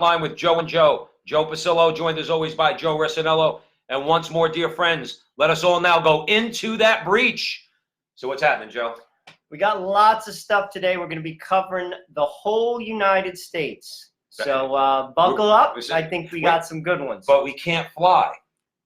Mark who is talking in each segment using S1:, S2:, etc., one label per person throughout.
S1: Frontline with Joe and Joe. Joe Pasillo, joined as always by Joe Resinello. And once more, dear friends, let us all now go into that breach. So what's happening, Joe?
S2: We got lots of stuff today. We're going to be covering the whole United States. So buckle up. I think we got some good ones.
S1: But we can't fly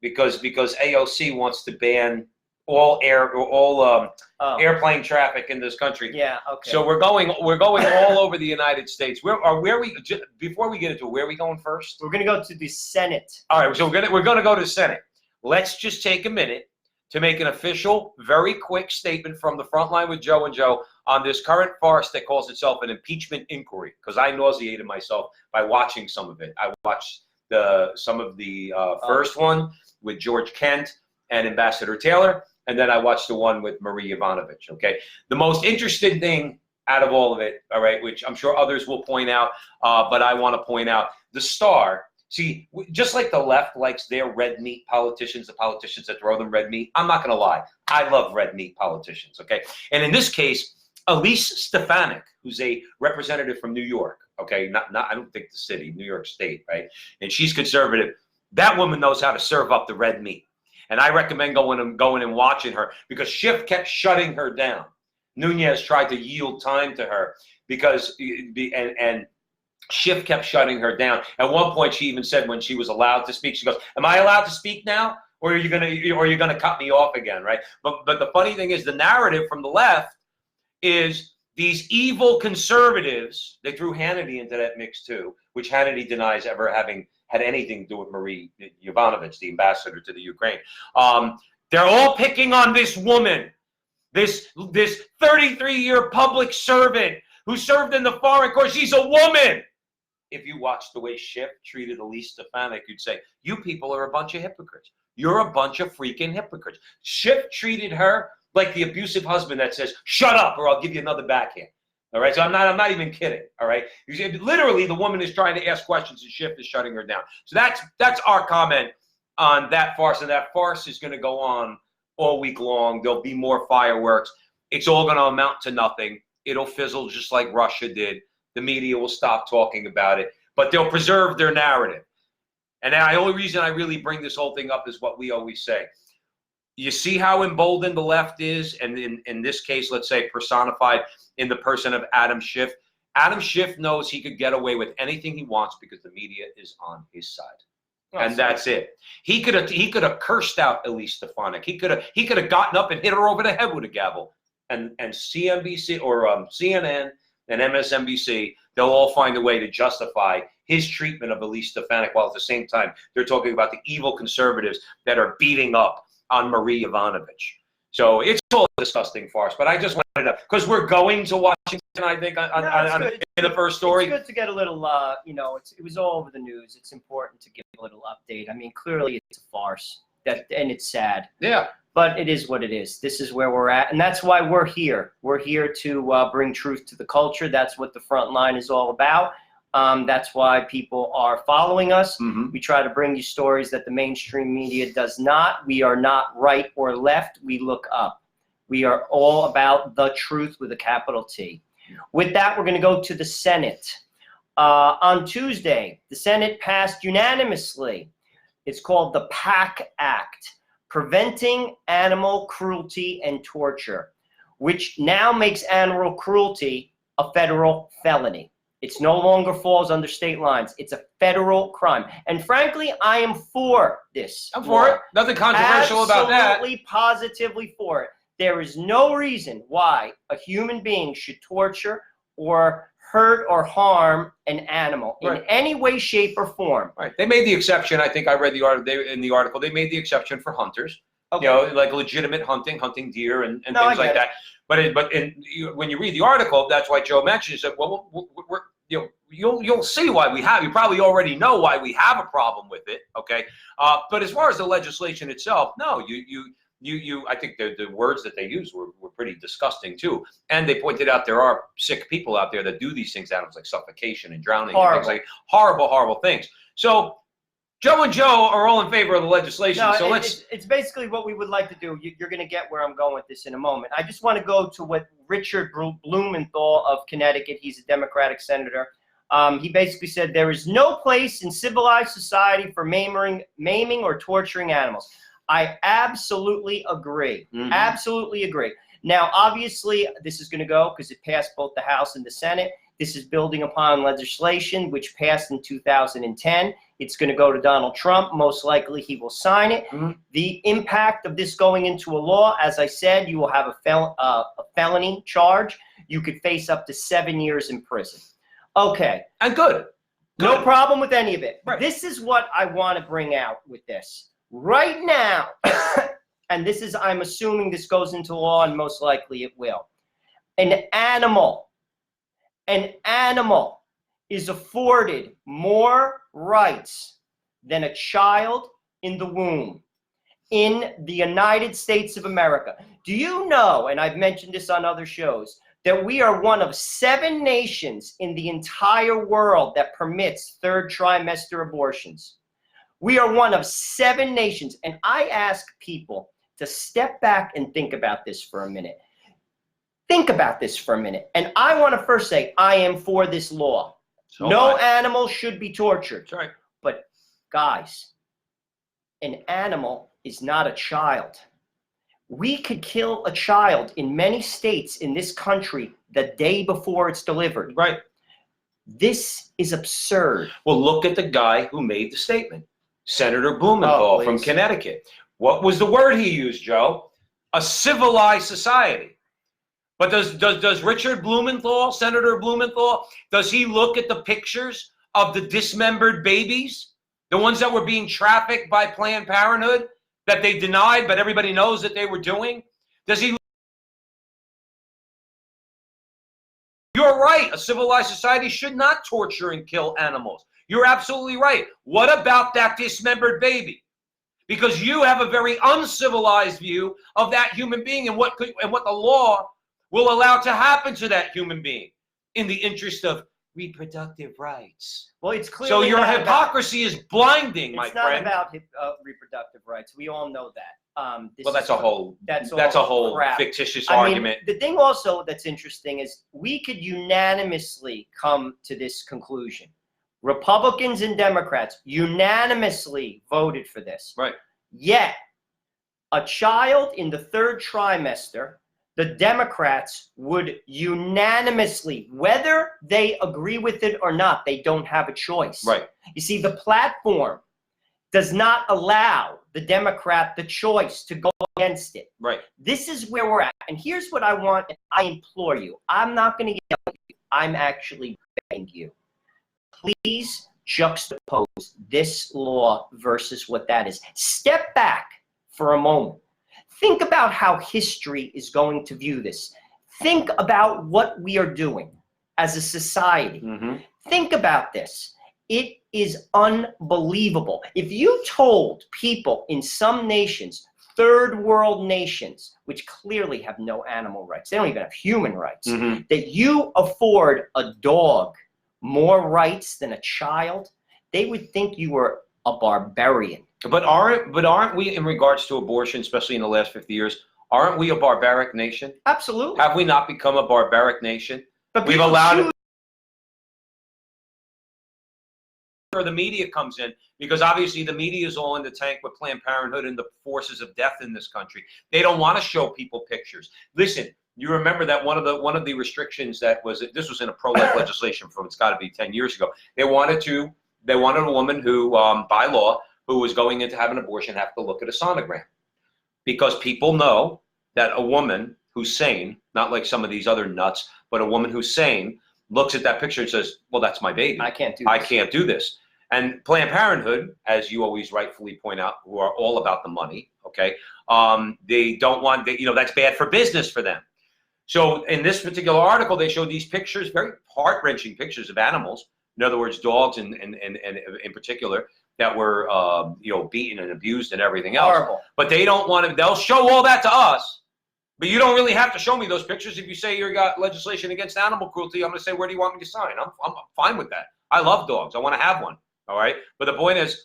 S1: because AOC wants to ban all airplane traffic in this country.
S2: Yeah, okay.
S1: So we're going all over the United States. Before we get into it, where are we going first?
S2: We're going to go to the Senate.
S1: All right, so we're going to go to the Senate. Let's just take a minute to make an official, very quick statement from the Frontline with Joe and Joe on this current farce that calls itself an impeachment inquiry, because I nauseated myself by watching some of it. I watched some of the first one with George Kent and Ambassador Taylor, and then I watched the one with Marie Yovanovitch, okay? The most interesting thing out of all of it, all right, which I'm sure others will point out, but I want to point out, the star. See, just like the left likes their red meat politicians, the politicians that throw them red meat, I'm not going to lie. I love red meat politicians, okay? And in this case, Elise Stefanik, who's a representative from New York, okay? I don't think the city, New York State, right? And she's conservative. That woman knows how to serve up the red meat. And I recommend going and watching her, because Schiff kept shutting her down. Nunez tried to yield time to her because Schiff kept shutting her down. At one point, she even said when she was allowed to speak, she goes, "Am I allowed to speak now, or are you gonna cut me off again?" Right? But the funny thing is, the narrative from the left is these evil conservatives. They threw Hannity into that mix too, which Hannity denies ever having had anything to do with Marie Yovanovitch, the ambassador to the Ukraine. They're all picking on this woman, this 33-year public servant who served in the foreign corps. She's a woman. If you watch the way Schiff treated Elise Stefanik, you'd say, you people are a bunch of hypocrites. You're a bunch of freaking hypocrites. Schiff treated her like the abusive husband that says, shut up or I'll give you another backhand. All right, so I'm not even kidding. All right, literally the woman is trying to ask questions and Schiff is shutting her down. So that's our comment on that farce, and that farce is going to go on all week long. There'll be more fireworks. It's all going to amount to nothing. It'll fizzle just like Russia did. The media will stop talking about it, but they'll preserve their narrative. And the only reason I really bring this whole thing up is what we always say. You see how emboldened the left is, and in this case, let's say personified in the person of Adam Schiff. Adam Schiff knows he could get away with anything he wants because the media is on his side. And that's it. He could have cursed out Elise Stefanik. He could have gotten up and hit her over the head with a gavel. And CNBC or CNN and MSNBC, they'll all find a way to justify his treatment of Elise Stefanik, while at the same time they're talking about the evil conservatives that are beating up on Marie Yovanovitch. So it's all a disgusting farce. But I just wanted to, because we're going to Washington, I think, in the first story.
S2: It's good to get a little, it was all over the news. It's important to give a little update. I mean, clearly it's a farce, and it's sad.
S1: Yeah.
S2: But it is what it is. This is where we're at, and that's why we're here. We're here to bring truth to the culture. That's what the Frontline is all about. That's why people are following us. Mm-hmm. We try to bring you stories that the mainstream media does not. We are not right or left. We look up. We are all about the truth with a capital T. With that, we're going to go to the Senate. On Tuesday, the Senate passed unanimously. It's called the PAC Act, Preventing Animal Cruelty and Torture, which now makes animal cruelty a federal felony. It no longer falls under state lines. It's a federal crime. And frankly, I am for this.
S1: I'm for it. Nothing controversial about that.
S2: Absolutely, positively for it. There is no reason why a human being should torture or hurt or harm an animal in any way, shape, or form.
S1: Right. They made the exception. I think I read in the article. They made the exception for hunters. Okay. You know, like legitimate hunting deer and things like that. But when you read the article, that's why Joe mentioned. He said, "Well, you'll see why we have. You probably already know why we have a problem with it." Okay. But as far as the legislation itself, no, I think the words that they used were pretty disgusting too. And they pointed out there are sick people out there that do these things, animals like suffocation and drowning and things like horrible, horrible things. So Joe and Joe are all in favor of the legislation.
S2: No,
S1: so
S2: it's basically what we would like to do. You're going to get where I'm going with this in a moment. I just want to go to what Richard Blumenthal of Connecticut, he's a Democratic senator, He basically said there is no place in civilized society for maiming or torturing animals. I absolutely agree. Absolutely agree. Now, obviously, this is going to go because it passed both the House and the Senate. This is building upon legislation which passed in 2010. It's going to go to Donald Trump. Most likely, he will sign it. The impact of this going into a law, as I said, you will have a felony charge. You could face up to 7 years in prison. Okay.
S1: And good.
S2: No problem with any of it.
S1: Right.
S2: This is what I want to bring out with this. Right now, and this is, I'm assuming this goes into law, and most likely it will. An animal is afforded more rights than a child in the womb in the United States of America. Do you know, and I've mentioned this on other shows, that we are one of 7 nations in the entire world that permits third trimester abortions? We are one of 7 nations. And I ask people to step back and think about this for a minute. Think about this for a minute. And I want to first say, I am for this law. No animal should be tortured.
S1: That's right.
S2: But guys, an animal is not a child. We could kill a child in many states in this country the day before it's delivered.
S1: Right.
S2: This is absurd.
S1: Well, look at the guy who made the statement. Senator Blumenthal from Connecticut. What was the word he used, Joe? A civilized society. But does Richard Blumenthal, Senator Blumenthal, does he look at the pictures of the dismembered babies? The ones that were being trafficked by Planned Parenthood that they denied, but everybody knows that they were doing? Does he? You're right. A civilized society should not torture and kill animals. You're absolutely right. What about that dismembered baby? Because you have a very uncivilized view of that human being and what the law will allow to happen to that human being in the interest of reproductive rights.
S2: Well, it's clear.
S1: So your hypocrisy is blinding, my friend.
S2: It's not about reproductive rights. We all know that.
S1: Well, that's a whole fictitious argument.
S2: The thing also that's interesting is we could unanimously come to this conclusion. Republicans and Democrats unanimously voted for this.
S1: Right.
S2: Yet, a child in the 3rd trimester, the Democrats would unanimously, whether they agree with it or not, they don't have a choice.
S1: Right.
S2: You see, the platform does not allow the Democrat the choice to go against it.
S1: Right.
S2: This is where we're at. And here's what I want, and I implore you. I'm not going to yell at you. I'm actually begging you. Please juxtapose this law versus what that is. Step back for a moment. Think about how history is going to view this. Think about what we are doing as a society. Think about this. It is unbelievable. If you told people in some nations, 3rd world nations, which clearly have no animal rights, they don't even have human rights, that you afford a dog more rights than a child, they would think you were a barbarian.
S1: But aren't we, in regards to abortion, especially in the last 50 years, aren't we a barbaric nation?
S2: Absolutely.
S1: Have we not become a barbaric nation?
S2: But
S1: we've allowed it. Where the media comes in, because obviously the media is all in the tank with Planned Parenthood and the forces of death in this country. They don't want to show people pictures. Listen, you remember that one of the restrictions that was, this was in a pro-life legislation from, it's got to be 10 years ago. They wanted a woman who, by law, who was going in to have an abortion have to look at a sonogram, because people know that a woman who's sane, not like some of these other nuts, but a woman who's sane looks at that picture and says, well, that's my baby.
S2: I can't do this.
S1: I can't do this. And Planned Parenthood, as you always rightfully point out, who are all about the money, okay, they don't want, that's bad for business for them. So in this particular article, they show these pictures, very heart-wrenching pictures of animals, in other words, dogs and in particular, that were beaten and abused and everything else.
S2: Horrible.
S1: But they don't want to, they'll show all that to us, but you don't really have to show me those pictures. If you say you got legislation against animal cruelty, I'm going to say, where do you want me to sign? I'm fine with that. I love dogs. I want to have one. All right. But the point is,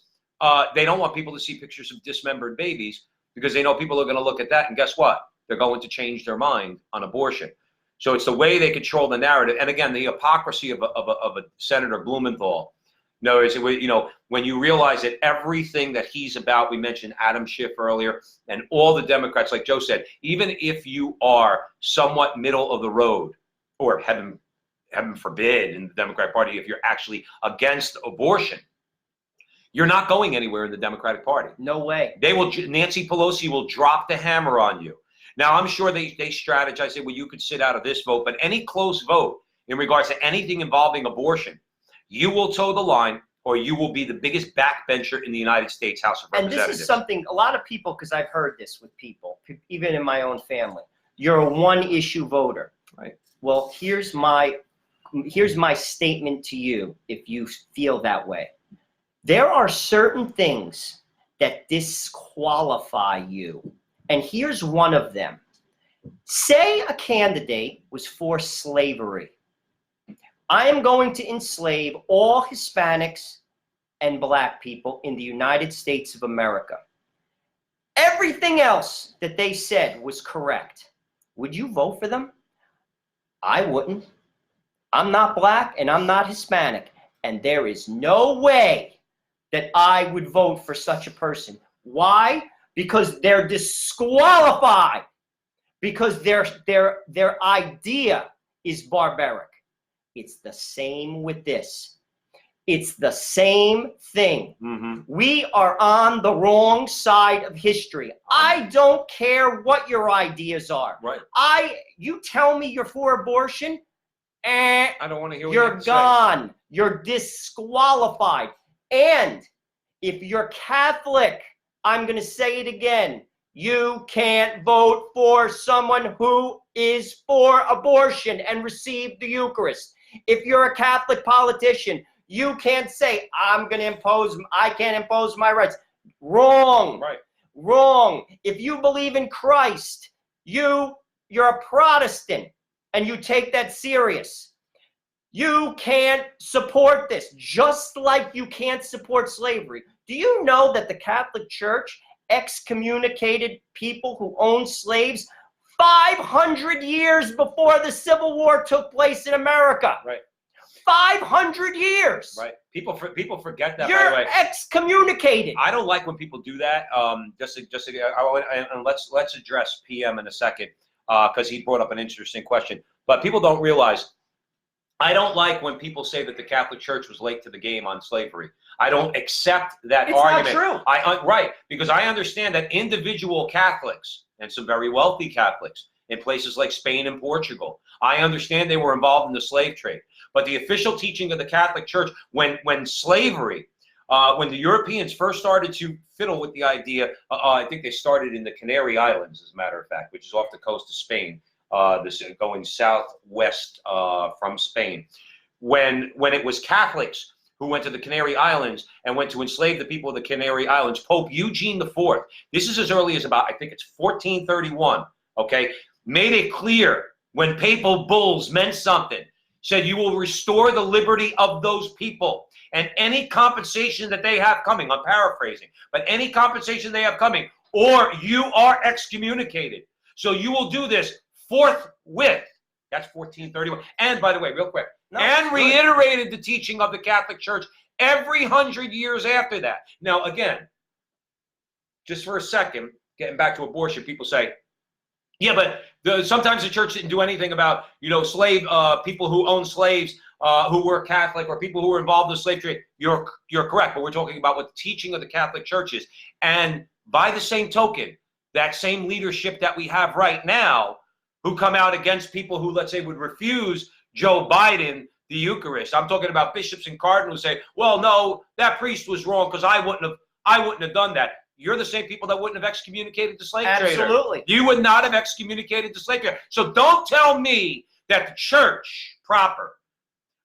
S1: they don't want people to see pictures of dismembered babies because they know people are going to look at that. And guess what? They're going to change their mind on abortion. So it's the way they control the narrative. And again, the hypocrisy of a Senator Blumenthal. No, when you realize that everything that he's about, we mentioned Adam Schiff earlier, and all the Democrats, like Joe said, even if you are somewhat middle of the road, or heaven forbid in the Democratic Party, if you're actually against abortion, you're not going anywhere in the Democratic Party.
S2: No way.
S1: Nancy Pelosi will drop the hammer on you. Now, I'm sure they strategize, say, well, you could sit out of this vote, but any close vote in regards to anything involving abortion, you will toe the line, or you will be the biggest backbencher in the United States House of Representatives.
S2: And this is something, a lot of people, because I've heard this with people, even in my own family, you're a one-issue voter.
S1: Right.
S2: Well, here's my statement to you if you feel that way. There are certain things that disqualify you, and here's one of them. Say a candidate was for slavery. I am going to enslave all Hispanics and black people in the United States of America. Everything else that they said was correct. Would you vote for them? I wouldn't. I'm not black and I'm not Hispanic, and there is no way that I would vote for such a person. Why? Because they're disqualified. Because their idea is barbaric. It's the same with this. It's the same thing.
S1: Mm-hmm.
S2: We are on the wrong side of history. I don't care what your ideas are.
S1: Right.
S2: You tell me you're for abortion,
S1: I don't want to hear what
S2: you're gone. You're disqualified. And if you're Catholic, I'm going to say it again. You can't vote for someone who is for abortion and receive the Eucharist. If you're a Catholic politician, you can't say, I can't impose my rights. Wrong.
S1: Right.
S2: Wrong. If you believe in Christ, you're a Protestant and you take that serious. You can't support this, just like you can't support slavery. Do you know that the Catholic Church excommunicated people who owned slaves 500 years before the Civil War took place in America?
S1: Right.
S2: 500 years.
S1: Right. People forget that.
S2: You're
S1: by the way.
S2: excommunicated.
S1: I don't like when people do that. And let's address PM in a second because he brought up an interesting question. But people don't realize. I don't like when people say that the Catholic Church was late to the game on slavery. I don't accept that argument.
S2: It's not true.
S1: Right, because I understand that individual Catholics and some very wealthy Catholics in places like Spain and Portugal, I understand they were involved in the slave trade. But the official teaching of the Catholic Church, when slavery, when the Europeans first started to fiddle with the idea, I think they started in the Canary Islands, as a matter of fact, which is off the coast of Spain. This going southwest from Spain. When it was Catholics who went to the Canary Islands and went to enslave the people of the Canary Islands, Pope Eugene IV, this is as early as about, I think it's 1431, okay, made it clear when papal bulls meant something, said you will restore the liberty of those people and any compensation that they have coming, I'm paraphrasing, but any compensation they have coming, or you are excommunicated. So you will do this forthwith. That's 1431. And by the way, real quick, reiterated the teaching of the Catholic Church every 100 years after that. Now, again, just for a second, getting back to abortion, people say, yeah, but sometimes the church didn't do anything about, slave people who own slaves who were Catholic or people who were involved in the slave trade. You're correct, but we're talking about what the teaching of the Catholic Church is. And by the same token, that same leadership that we have right now, who come out against people who, let's say, would refuse Joe Biden the Eucharist. I'm talking about bishops and cardinals who say, well, no, that priest was wrong because I wouldn't have done that. You're the same people that wouldn't have excommunicated the slave trader.
S2: Absolutely.
S1: You would not have excommunicated the slave trader. So don't tell me that the church proper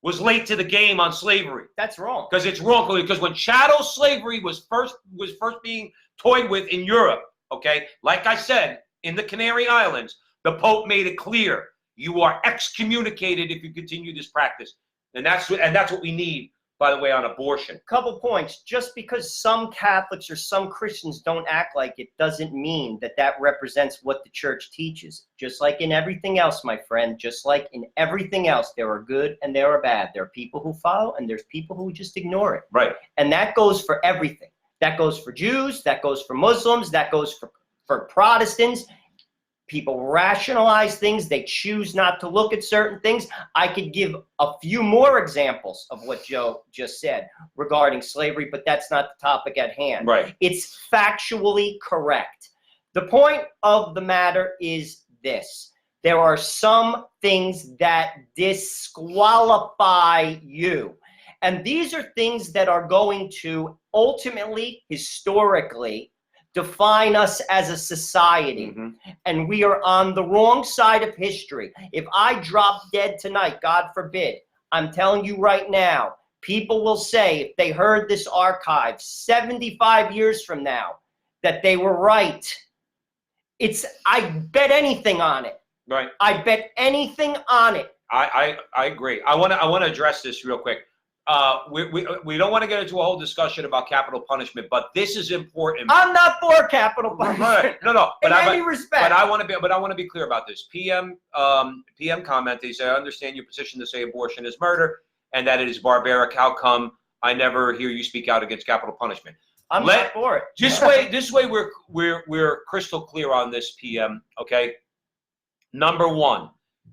S1: was late to the game on slavery.
S2: That's wrong.
S1: Because it's wrong. Because when chattel slavery was first being toyed with in Europe, okay, like I said, in the Canary Islands, the Pope made it clear you are excommunicated if you continue this practice, and that's what we need. by the way, on abortion.
S2: Couple points. Just because some Catholics or some Christians don't act like it doesn't mean that that represents what the church teaches. Just like in everything else, my friend, just like in everything else, there are good and there are bad. There are people who follow and there's people who just ignore it.
S1: Right.
S2: And that goes for everything. That goes for Jews, that goes for Muslims, that goes for Protestants. People rationalize things. They choose not to look at certain things. I could give a few more examples of what Joe just said regarding slavery, but that's not the topic at hand.
S1: Right.
S2: It's factually correct. The point of the matter is this. There are some things that disqualify you. And these are things that are going to ultimately, historically, define us as a society. And we are on the wrong side of history. If I drop dead tonight, God forbid, I'm telling you right now, people will say, if they heard this archive 75 years from now, that they were right. I bet anything on it.
S1: Right.
S2: I bet anything on it.
S1: I agree. I want to address this real quick. We don't want to get into a whole discussion about capital punishment, but this is important.
S2: I'm not for capital punishment.
S1: No. But
S2: in any respect.
S1: But I want to be clear about this. PM commented. He said, "I understand your position to say abortion is murder and that it is barbaric. How come I never hear you speak out against capital punishment?"
S2: I'm not for it.
S1: This way we're crystal clear on this, PM. Okay. Number one,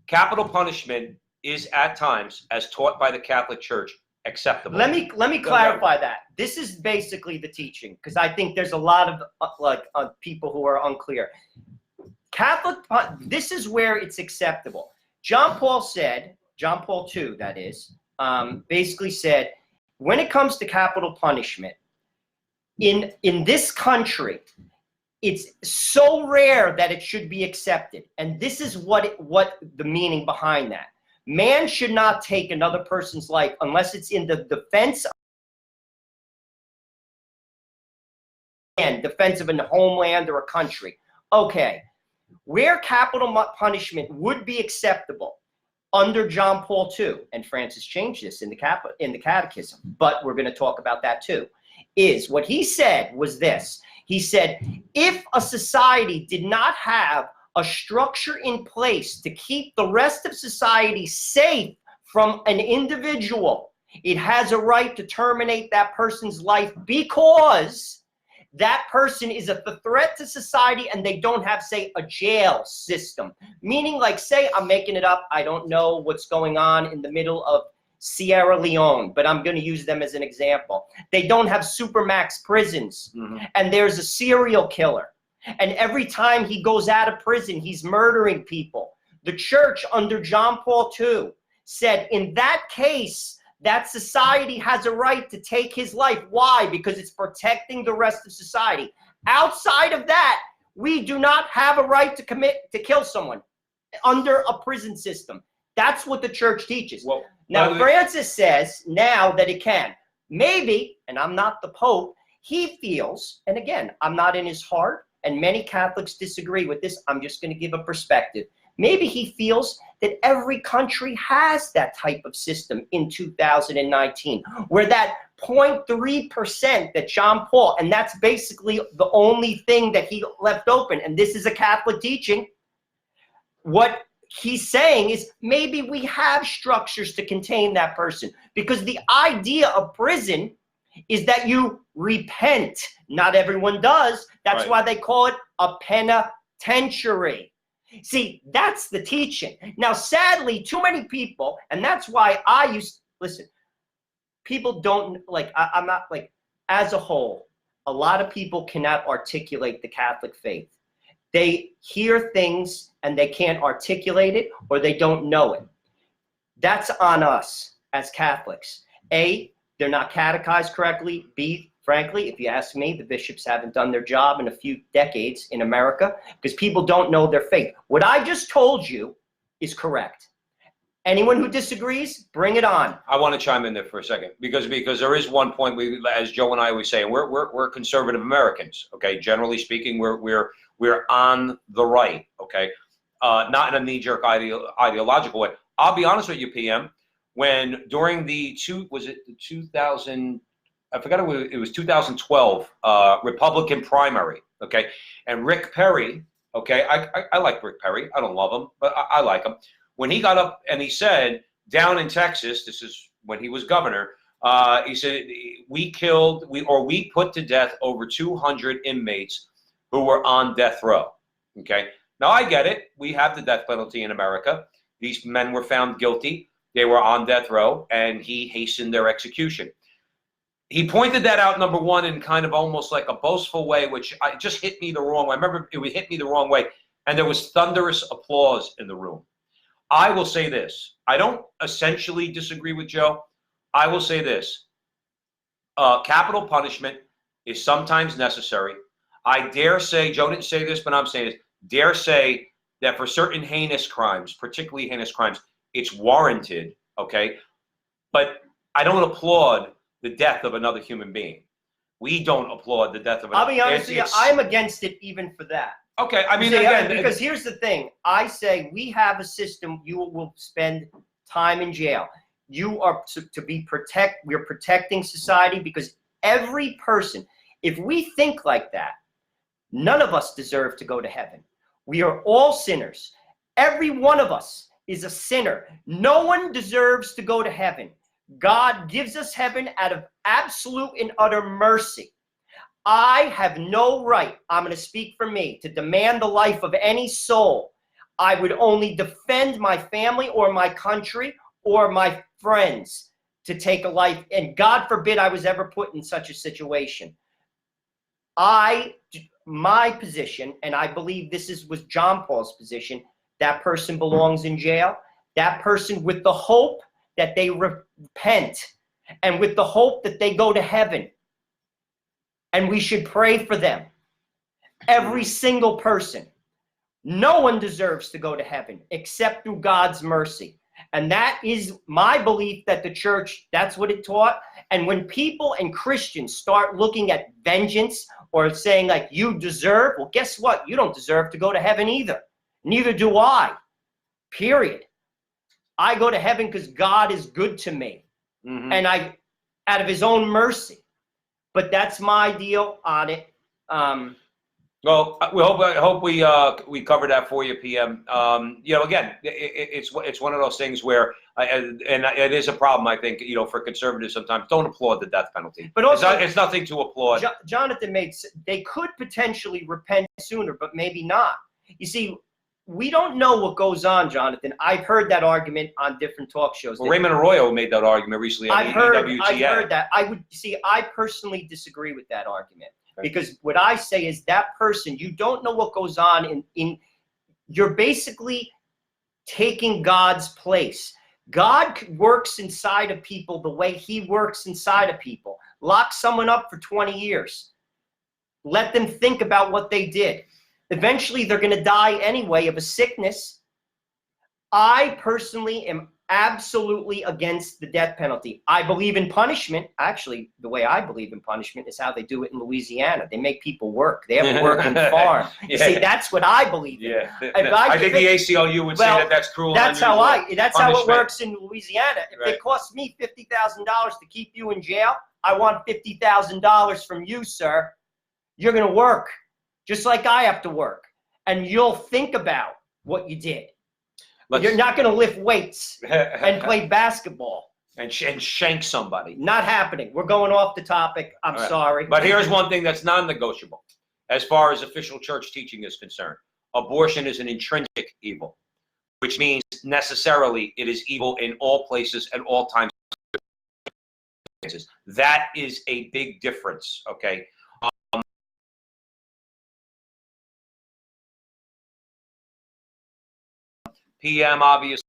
S1: capital punishment is at times, as taught by the Catholic Church, acceptable.
S2: Let me clarify that. This is basically the teaching, because I think there's a lot of people who are unclear. This is where it's acceptable. John Paul II, that is, basically said, when it comes to capital punishment, in this country, it's so rare that it should be accepted. And this is what the meaning behind that. Man should not take another person's life unless it's in the defense of a homeland or a country. Okay, where capital punishment would be acceptable under John Paul II, and Francis changed this in the Catechism, but we're going to talk about that too, is what he said was this. He said, if a society did not have a structure in place to keep the rest of society safe from an individual, it has a right to terminate that person's life because that person is a threat to society and they don't have, say, a jail system. Meaning, like, say, I'm making it up, I don't know what's going on in the middle of Sierra Leone, but I'm going to use them as an example. They don't have supermax prisons, and there's a serial killer. And every time he goes out of prison, he's murdering people. The church under John Paul II said in that case, that society has a right to take his life. Why? Because it's protecting the rest of society. Outside of that, we do not have a right to kill someone under a prison system. That's what the church teaches. Well, now, Francis says now that it can. Maybe, and I'm not the Pope, he feels, and again, I'm not in his heart, and many Catholics disagree with this. I'm just going to give a perspective. Maybe he feels that every country has that type of system in 2019, where that 0.3% that John Paul, and that's basically the only thing that he left open, and this is a Catholic teaching, what he's saying is maybe we have structures to contain that person, because the idea of prison is that you repent. Not everyone does. That's why they call it a penitentiary. See, that's the teaching. Now, sadly, too many people, and that's why listen, people don't, I'm not, as a whole, a lot of people cannot articulate the Catholic faith. They hear things and they can't articulate it, or they don't know it. That's on us as Catholics. A, they're not catechized correctly. B, frankly, if you ask me, the bishops haven't done their job in a few decades in America because people don't know their faith. What I just told you is correct. Anyone who disagrees, bring it on.
S1: I want to chime in there for a second because there is one point as Joe and I always say, we're conservative Americans. Okay, generally speaking, we're on the right. Okay, not in a knee-jerk ideological way. I'll be honest with you, PM. when during the 2000, I forgot it was 2012 Republican primary, okay? And Rick Perry, okay, I like Rick Perry. I don't love him, but I like him. When he got up and he said, down in Texas, this is when he was governor, he said, we put to death over 200 inmates who were on death row, okay? Now, I get it. We have the death penalty in America. These men were found guilty. They were on death row, and he hastened their execution. He pointed that out, number one, in kind of almost like a boastful way, which just hit me the wrong way. I remember it would hit me the wrong way, and there was thunderous applause in the room. I will say this. I don't essentially disagree with Joe. I will say this. Capital punishment is sometimes necessary. I dare say, Joe didn't say this, but I'm saying this, dare say that for certain heinous crimes, particularly heinous crimes, it's warranted, okay? But I don't applaud the death of another human being. We don't applaud the death of another.
S2: I'll be honest with you, I'm against it even for that.
S1: Okay, I mean, again,
S2: because here's the thing. I say we have a system, you will spend time in jail. You are we're protecting society because every person, if we think like that, none of us deserve to go to heaven. We are all sinners. Every one of us is a sinner. No one deserves to go to heaven. God gives us heaven out of absolute and utter mercy. I have no right, I'm going to speak for me, to demand the life of any soul. I would only defend my family or my country or my friends to take a life. And God forbid I was ever put in such a situation. My position, and I believe this was John Paul's position, that person belongs in jail. That person, with the hope that they repent and with the hope that they go to heaven. And we should pray for them. Every single person. No one deserves to go to heaven except through God's mercy. And that is my belief, that the church, that's what it taught. And when people and Christians start looking at vengeance or saying like, you deserve, well, guess what? You don't deserve to go to heaven either. Neither do I. Period. I go to heaven because God is good to me. Mm-hmm. And out of his own mercy. But that's my deal on it.
S1: Well, I hope we covered that for you, PM. Again, it's one of those things where, and it is a problem, I think, for conservatives sometimes. Don't applaud the death penalty. But also, it's nothing to applaud.
S2: Jonathan they could potentially repent sooner, but maybe not. You see, we don't know what goes on, Jonathan. I've heard that argument on different talk shows.
S1: Well, Raymond Arroyo made that argument recently on
S2: I've heard that. I personally disagree with that argument. Okay. Because what I say is that person, you don't know what goes on you're basically taking God's place. God works inside of people the way he works inside of people. Lock someone up for 20 years. Let them think about what they did. Eventually, they're going to die anyway of a sickness. I personally am absolutely against the death penalty. I believe in punishment. Actually, the way I believe in punishment is how they do it in Louisiana. They make people work. They have a working farm. You see, that's what I believe in.
S1: Yeah. I think the ACLU would say that that's cruel.
S2: That's how it works in Louisiana. If it costs me $50,000 to keep you in jail, I want $50,000 from you, sir. You're going to work. Just like I have to work. And you'll think about what you did. You're not going to lift weights and play basketball.
S1: And shank somebody.
S2: Not happening. We're going off the topic. I'm sorry.
S1: But here's one thing that's non-negotiable as far as official church teaching is concerned. Abortion is an intrinsic evil, which means necessarily it is evil in all places at all times. That is a big difference, okay? PM, obviously.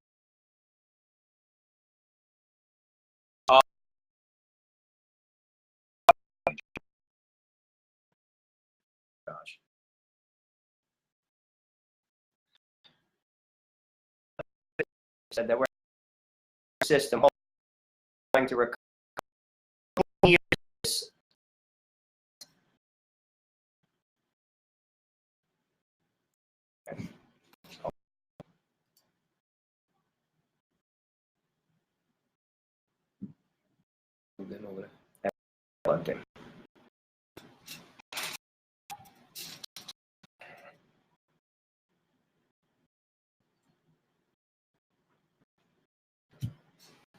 S1: Gosh.
S2: Said that we're system going to recover years.
S1: Then over there.
S2: Plugged in.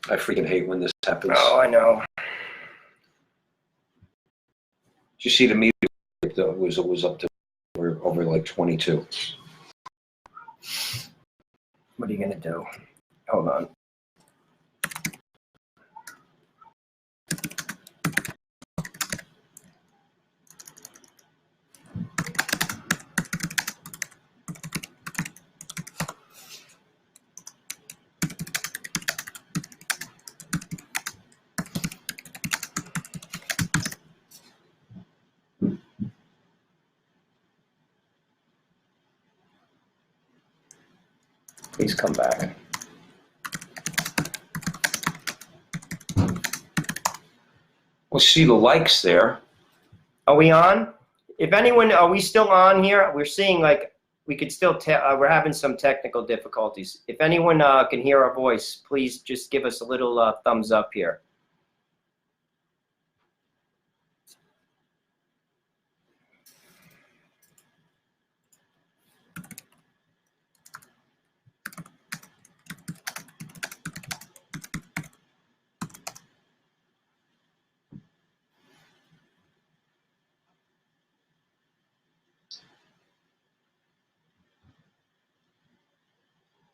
S1: I freaking hate when this happens.
S2: Oh, I know.
S1: Did you see the meter was up to over like 22?
S2: What are you gonna do? Hold on. Please come back.
S1: We'll see the likes there.
S2: Are we on? If anyone, are we still on here? We're seeing like we could still tell. We're having some technical difficulties. If anyone can hear our voice, please just give us a little thumbs up here.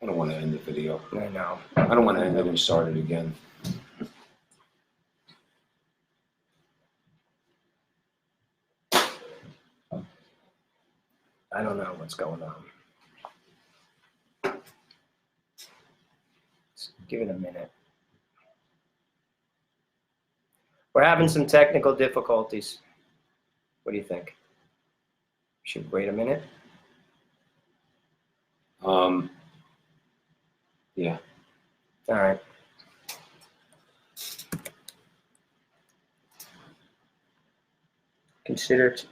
S1: I don't want to end the video.
S2: I know.
S1: I don't want to end it and start it again.
S2: I don't know what's going on. Let's give it a minute. We're having some technical difficulties. What do you think? Should we wait a minute?
S1: Yeah.
S2: All right. Consider to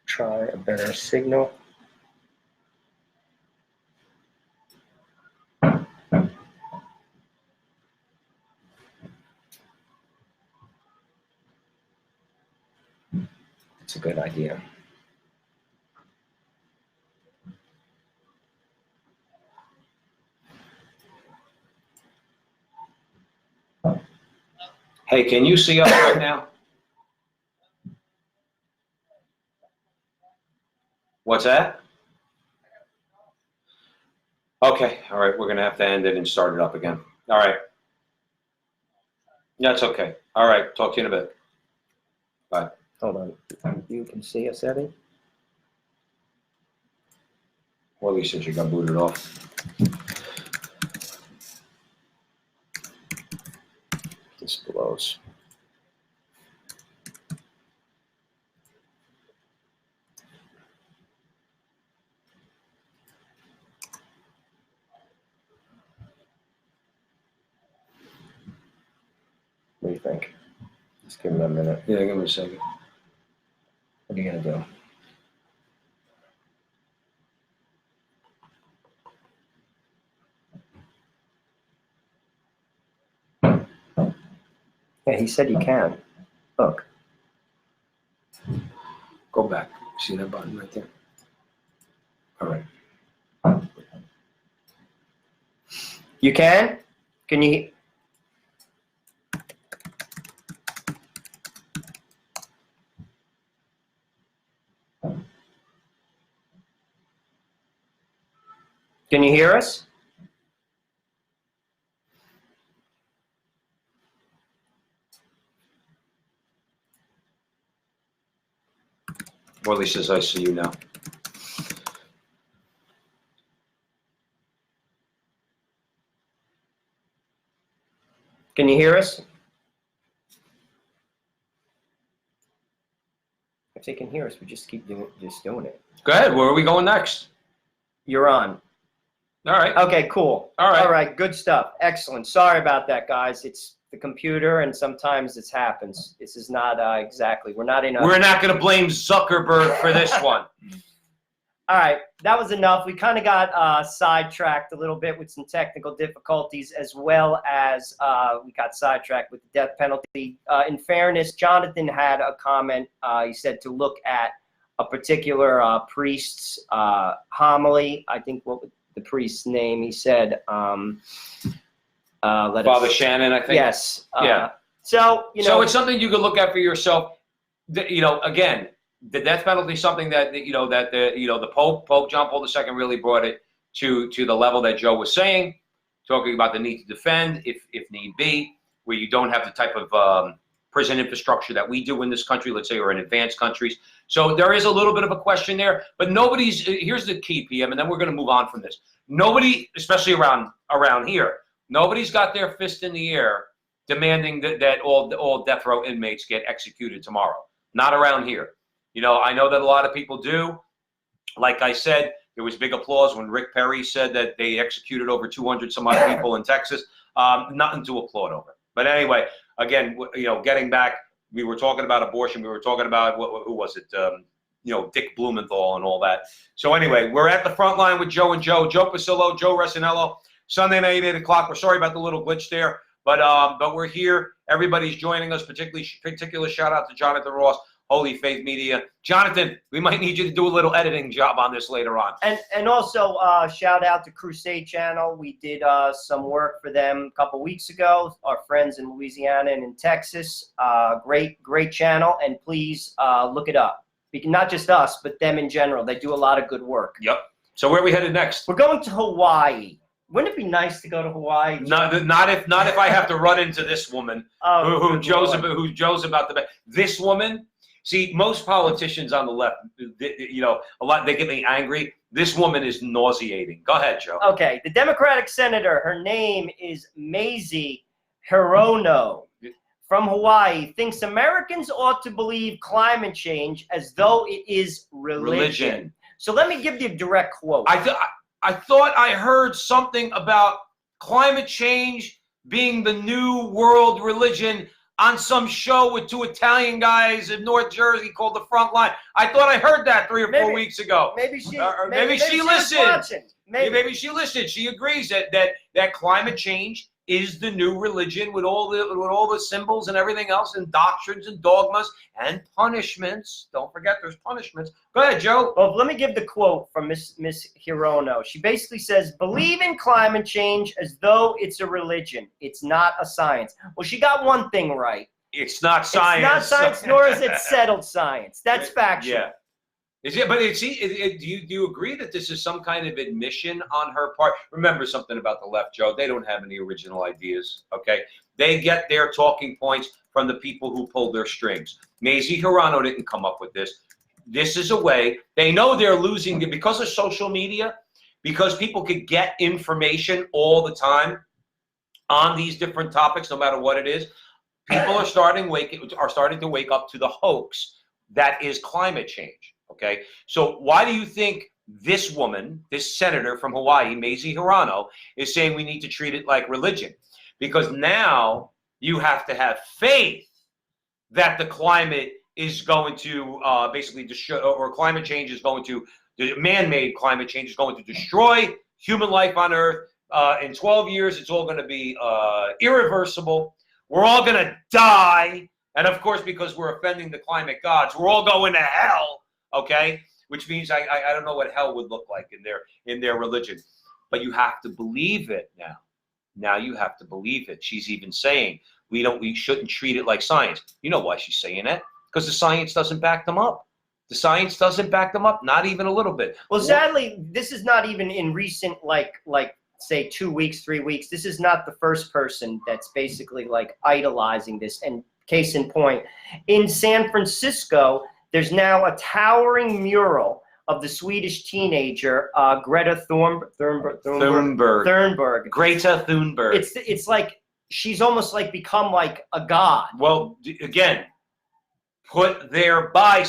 S2: try a better signal. It's a good idea.
S1: Hey, can you see us right now? What's that? Okay, all right, we're gonna have to end it and start it up again. All right. That's okay. All right, talk to you in a bit. Bye.
S2: Hold on. You can see us, Eddie?
S1: Holy says you got booted off.
S2: This blows. What do you think? Just give him a minute.
S1: Yeah, give me a second.
S2: What are you gonna do? Yeah, he said you can. Look.
S1: Go back. See that button right there? All right.
S2: You can? Can you? Can you hear us?
S1: Holy says I see you now.
S2: Can you hear us? If they can hear us, we just keep doing it.
S1: Go ahead. Where are we going next?
S2: You're on.
S1: All right.
S2: Okay, cool.
S1: All right.
S2: All right, good stuff. Excellent. Sorry about that, guys. It's the computer, and sometimes it happens. This is not exactly. We're not in a.
S1: We're not going to blame Zuckerberg for this one.
S2: All right, that was enough. We kind of got sidetracked a little bit with some technical difficulties, as well as we got sidetracked with the death penalty. In fairness, Jonathan had a comment. He said to look at a particular priest's homily. I think what was the priest's name? He said,
S1: Father Shannon, I think.
S2: Yes.
S1: Yeah.
S2: So, you know.
S1: So it's something you could look at for yourself. You know, again, the death penalty is something that the Pope John Paul II really brought it to the level that Joe was saying, talking about the need to defend if need be, where you don't have the type of prison infrastructure that we do in this country, let's say, or in advanced countries. So there is a little bit of a question there, but here's the key, PM, and then we're going to move on from this. Nobody, especially around here, nobody's got their fist in the air demanding that all death row inmates get executed tomorrow. Not around here. You know, I know that a lot of people do. Like I said, there was big applause when Rick Perry said that they executed over 200 some odd people in Texas. Nothing to applaud over. But anyway, again, you know, getting back, we were talking about abortion. We were talking about, who was it? You know, Dick Blumenthal and all that. So anyway, we're at the front line with Joe and Joe Pasillo, Joe Resinello. Sunday night, 8 o'clock. We're sorry about the little glitch there, but we're here. Everybody's joining us. Particular shout out to Jonathan Ross, HolyFaith Media. Jonathan, we might need you to do a little editing job on this later on.
S2: And also shout out to Crusade Channel. We did some work for them a couple weeks ago. Our friends in Louisiana and in Texas. Great channel, and please look it up. Not just us, but them in general. They do a lot of good work.
S1: Yep. So where are we headed next?
S2: We're going to Hawaii. Wouldn't it be nice to go to Hawaii?
S1: Not if I have to run into this woman who Joe's about to. This woman. See, most politicians on the left, you know, they get me angry. This woman is nauseating. Go ahead, Joe.
S2: Okay, the Democratic senator. Her name is Mazie Hirono from Hawaii. Thinks Americans ought to believe climate change as though it is religion. So let me give you a direct quote.
S1: I thought I heard something about climate change being the new world religion on some show with two Italian guys in North Jersey called the Frontline. I thought I heard that 3 or 4 weeks ago.
S2: Maybe she
S1: listened. Maybe she listened. She agrees that climate change is the new religion with all the symbols and everything else, and doctrines and dogmas and punishments. Don't forget there's punishments. Go ahead, Joe.
S2: Well, let me give the quote from Miss Hirono. She basically says, "Believe in climate change as though it's a religion. It's not a science." Well, she got one thing right.
S1: It's not science.
S2: It's not science, nor is it settled science. That's factual.
S1: Yeah. Is it? But do you agree that this is some kind of admission on her part? Remember something about the left, Joe. They don't have any original ideas. Okay, they get their talking points from the people who pulled their strings. Mazie Hirono didn't come up with this. This is a way. They know they're losing because of social media, because people could get information all the time on these different topics, no matter what it is. People are starting to wake up to the hoax that is climate change. Okay, so why do you think this woman, this senator from Hawaii, Mazie Hirono, is saying we need to treat it like religion? Because now you have to have faith that the climate is going to basically destroy, or climate change is going to, man-made climate change is going to destroy human life on Earth. In 12 years, it's all going to be irreversible. We're all going to die. And of course, because we're offending the climate gods, we're all going to hell. Okay, which means I don't know what hell would look like in their religion, but you have to believe it now. Now you have to believe it. She's even saying we shouldn't treat it like science. You know why she's saying that? Because the science doesn't back them up. The science doesn't back them up, not even a little bit.
S2: Well, sadly, this is not even in recent like say 2 weeks, 3 weeks. This is not the first person that's basically like idolizing this. And case in point, in San Francisco, there's now a towering mural of the Swedish teenager Greta Thunberg.
S1: Greta Thunberg.
S2: It's like she's almost like become like a god.
S1: Well, again, put there by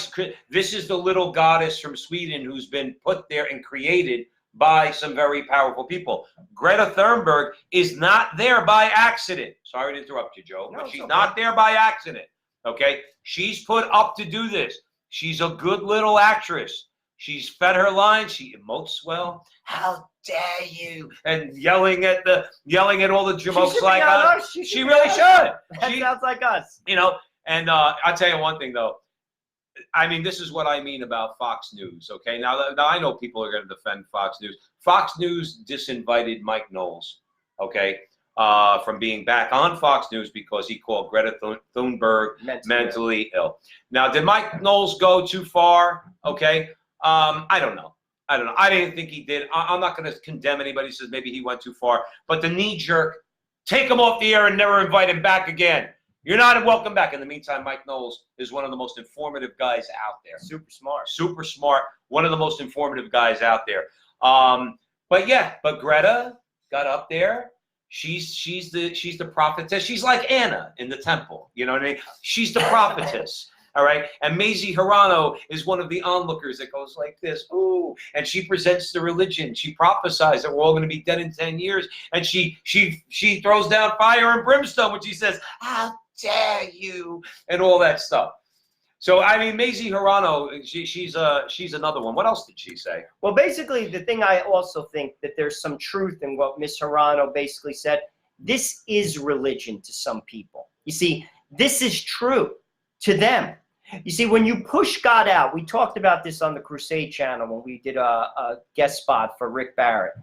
S1: this is the little goddess from Sweden who's been put there and created by some very powerful people. Greta Thunberg is not there by accident. Sorry to interrupt you, Joe, but she's not there by accident. Okay, she's put up to do this. She's a good little actress. She's fed her line. She emotes well. How dare you? And yelling at all the jamokes like us. She really should.
S2: That sounds like us.
S1: You know, and I'll tell you one thing though. I mean, this is what I mean about Fox News. Okay, now I know people are going to defend Fox News. Fox News disinvited Mike Knowles. Okay. From being back on Fox News because he called Greta Thunberg mentally ill. Now, did Mike Knowles go too far? Okay. I don't know. I didn't think he did. I'm not going to condemn anybody who says maybe he went too far. But the knee jerk, take him off the air and never invite him back again. You're not welcome back. In the meantime, Mike Knowles is one of the most informative guys out there.
S2: Super smart.
S1: Super smart. One of the most informative guys out there. But Greta got up there. She's the prophetess. She's like Anna in the temple. You know what I mean? She's the prophetess. All right. And Mazie Hirano is one of the onlookers that goes like this. Ooh. And she presents the religion. She prophesies that we're all going to be dead in 10 years. And she throws down fire and brimstone when she says, how dare you? And all that stuff. So, I mean, Mazie Hirano, she's another one. What else did she say?
S2: Well, basically, the thing I also think that there's some truth in what Miss Hirano basically said. This is religion to some people. You see, this is true to them. You see, when you push God out, we talked about this on the Crusade channel when we did a guest spot for Rick Barrett.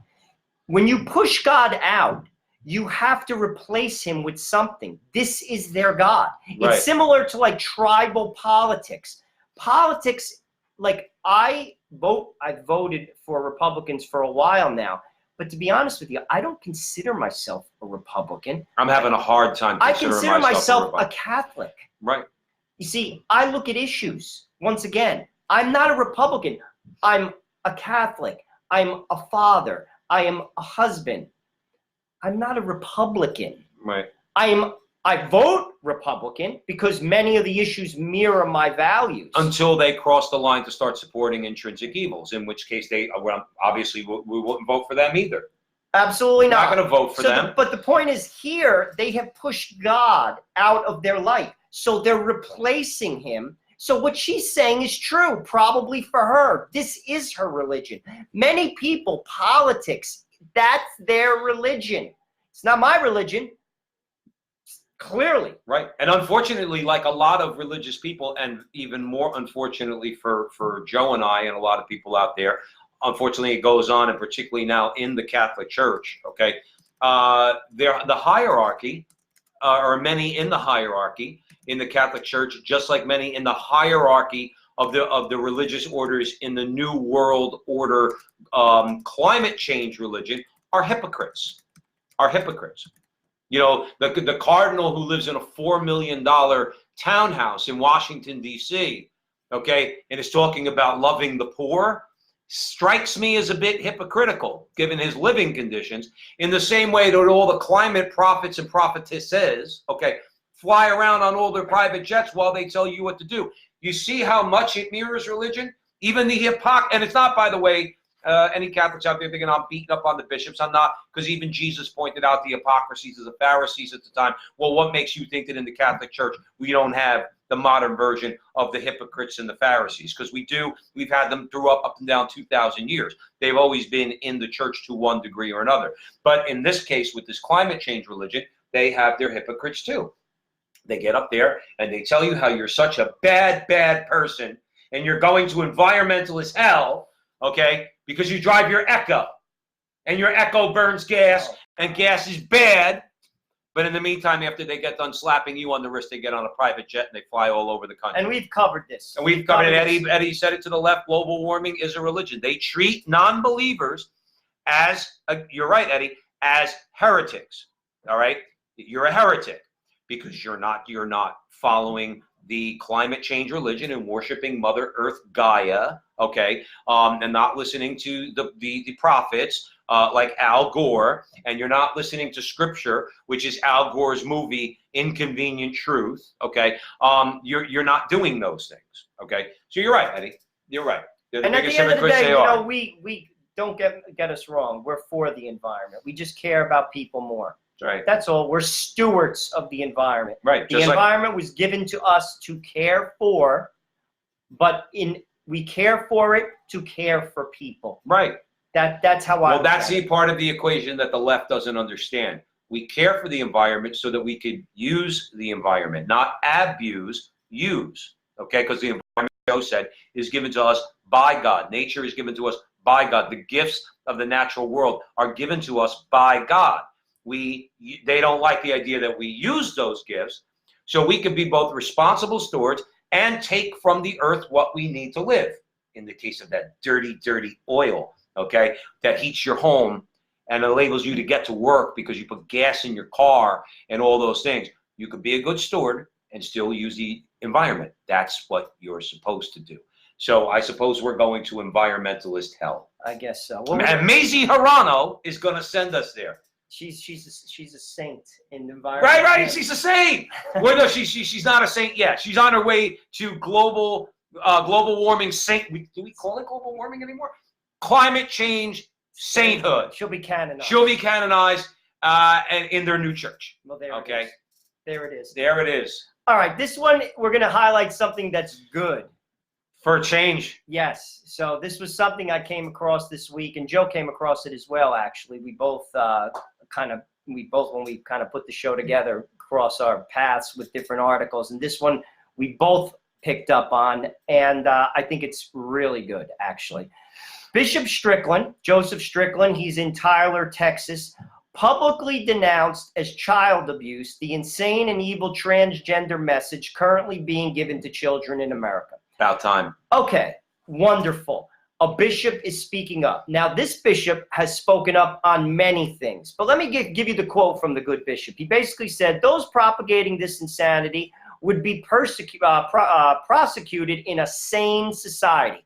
S2: When you push God out, you have to replace him with something. This is their God.
S1: Right.
S2: It's similar to like tribal politics. Politics, like I've voted for Republicans for a while now. But to be honest with you, I don't consider myself a Republican.
S1: I'm having a hard time considering
S2: I consider myself a Catholic.
S1: Right.
S2: You see, I look at issues. Once again, I'm not a Republican. I'm a Catholic. I'm a father. I am a husband. I'm not a Republican.
S1: Right.
S2: I vote Republican because many of the issues mirror my values.
S1: Until they cross the line to start supporting intrinsic evils, in which case obviously we wouldn't vote for them either.
S2: Absolutely not.
S1: Not going to vote for them.
S2: But the point is here, they have pushed God out of their life. So they're replacing him. So what she's saying is true, probably for her. This is her religion. Many people, politics, that's their religion. It's not my religion. Clearly.
S1: Right. And unfortunately, like a lot of religious people, and even more unfortunately for Joe and I and a lot of people out there, unfortunately it goes on, and particularly now in the Catholic Church, okay, the hierarchy, or many in the hierarchy in the Catholic Church, just like many in the hierarchy of the religious orders in the New World Order climate change religion, are hypocrites. You know, the cardinal who lives in a $4 million townhouse in Washington, D.C., okay, and is talking about loving the poor, strikes me as a bit hypocritical, given his living conditions, in the same way that all the climate prophets and prophetesses, okay, fly around on all their private jets while they tell you what to do. You see how much it mirrors religion? Even the hypocrisy, and it's not, by the way, any Catholics out there thinking I'm beating up on the bishops. I'm not, because even Jesus pointed out the hypocrisies of the Pharisees at the time. Well, what makes you think that in the Catholic Church we don't have the modern version of the hypocrites and the Pharisees? Because we do. We've had them up and down 2,000 years. They've always been in the church to one degree or another. But in this case, with this climate change religion, they have their hypocrites too. They get up there and they tell you how you're such a bad person and you're going to environmentalist hell, okay, because you drive your Echo and your Echo burns gas and gas is bad. But in the meantime, after they get done slapping you on the wrist, they get on a private jet and they fly all over the country.
S2: And we've covered this.
S1: And we've covered it. Eddie said it to the left. Global warming is a religion. They treat non-believers as, you're right, Eddie, as heretics. All right? You're a heretic because you're not following the climate change religion and worshiping Mother Earth Gaia, okay, and not listening to the prophets like Al Gore, and you're not listening to Scripture, which is Al Gore's movie Inconvenient Truth, okay. You're not doing those things, okay. So you're right, Eddie. You're right.
S2: And at the end of the day, you know, we don't get us wrong. We're for the environment. We just care about people more.
S1: Right.
S2: That's all. We're stewards of the environment.
S1: Right.
S2: The environment was given to us to care for, but in We care for it to care for people.
S1: Right.
S2: That's how I.
S1: Well, that's the part of the equation that the left doesn't understand. We care for the environment so that we could use the environment, not abuse, use. Okay, because the environment, Joe said, is given to us by God. Nature is given to us by God. The gifts of the natural world are given to us by God. They don't like the idea that we use those gifts, so we can be both responsible stewards and take from the earth what we need to live. In the case of that dirty, dirty oil, okay, that heats your home and enables you to get to work because you put gas in your car and all those things. You could be a good steward and still use the environment. That's what you're supposed to do. So I suppose we're going to environmentalist hell.
S2: I guess so.
S1: And Mazie Hirano is going to send us there.
S2: She's a saint in the environment.
S1: Right. She's a saint. Well, no, she's not a saint yet. She's on her way to global warming saint. Do we call it global warming anymore? Climate change sainthood.
S2: She'll be canonized.
S1: She'll be canonized, and in their new church.
S2: Well, there
S1: okay.
S2: It is. There it is.
S1: There it is.
S2: All right, this one we're going to highlight something that's good.
S1: For a change.
S2: Yes. So this was something I came across this week, and Joe came across it as well. Actually, we both when we kind of put the show together, cross our paths with different articles, and this one we both picked up on, and I think it's really good, actually. Bishop Strickland, Joseph Strickland, he's in Tyler, Texas, publicly denounced as child abuse the insane and evil transgender message currently being given to children in America.
S1: About time.
S2: Okay, wonderful. A bishop is speaking up. Now, this bishop has spoken up on many things, but let me give you the quote from the good bishop. He basically said, those propagating this insanity would be prosecuted in a sane society.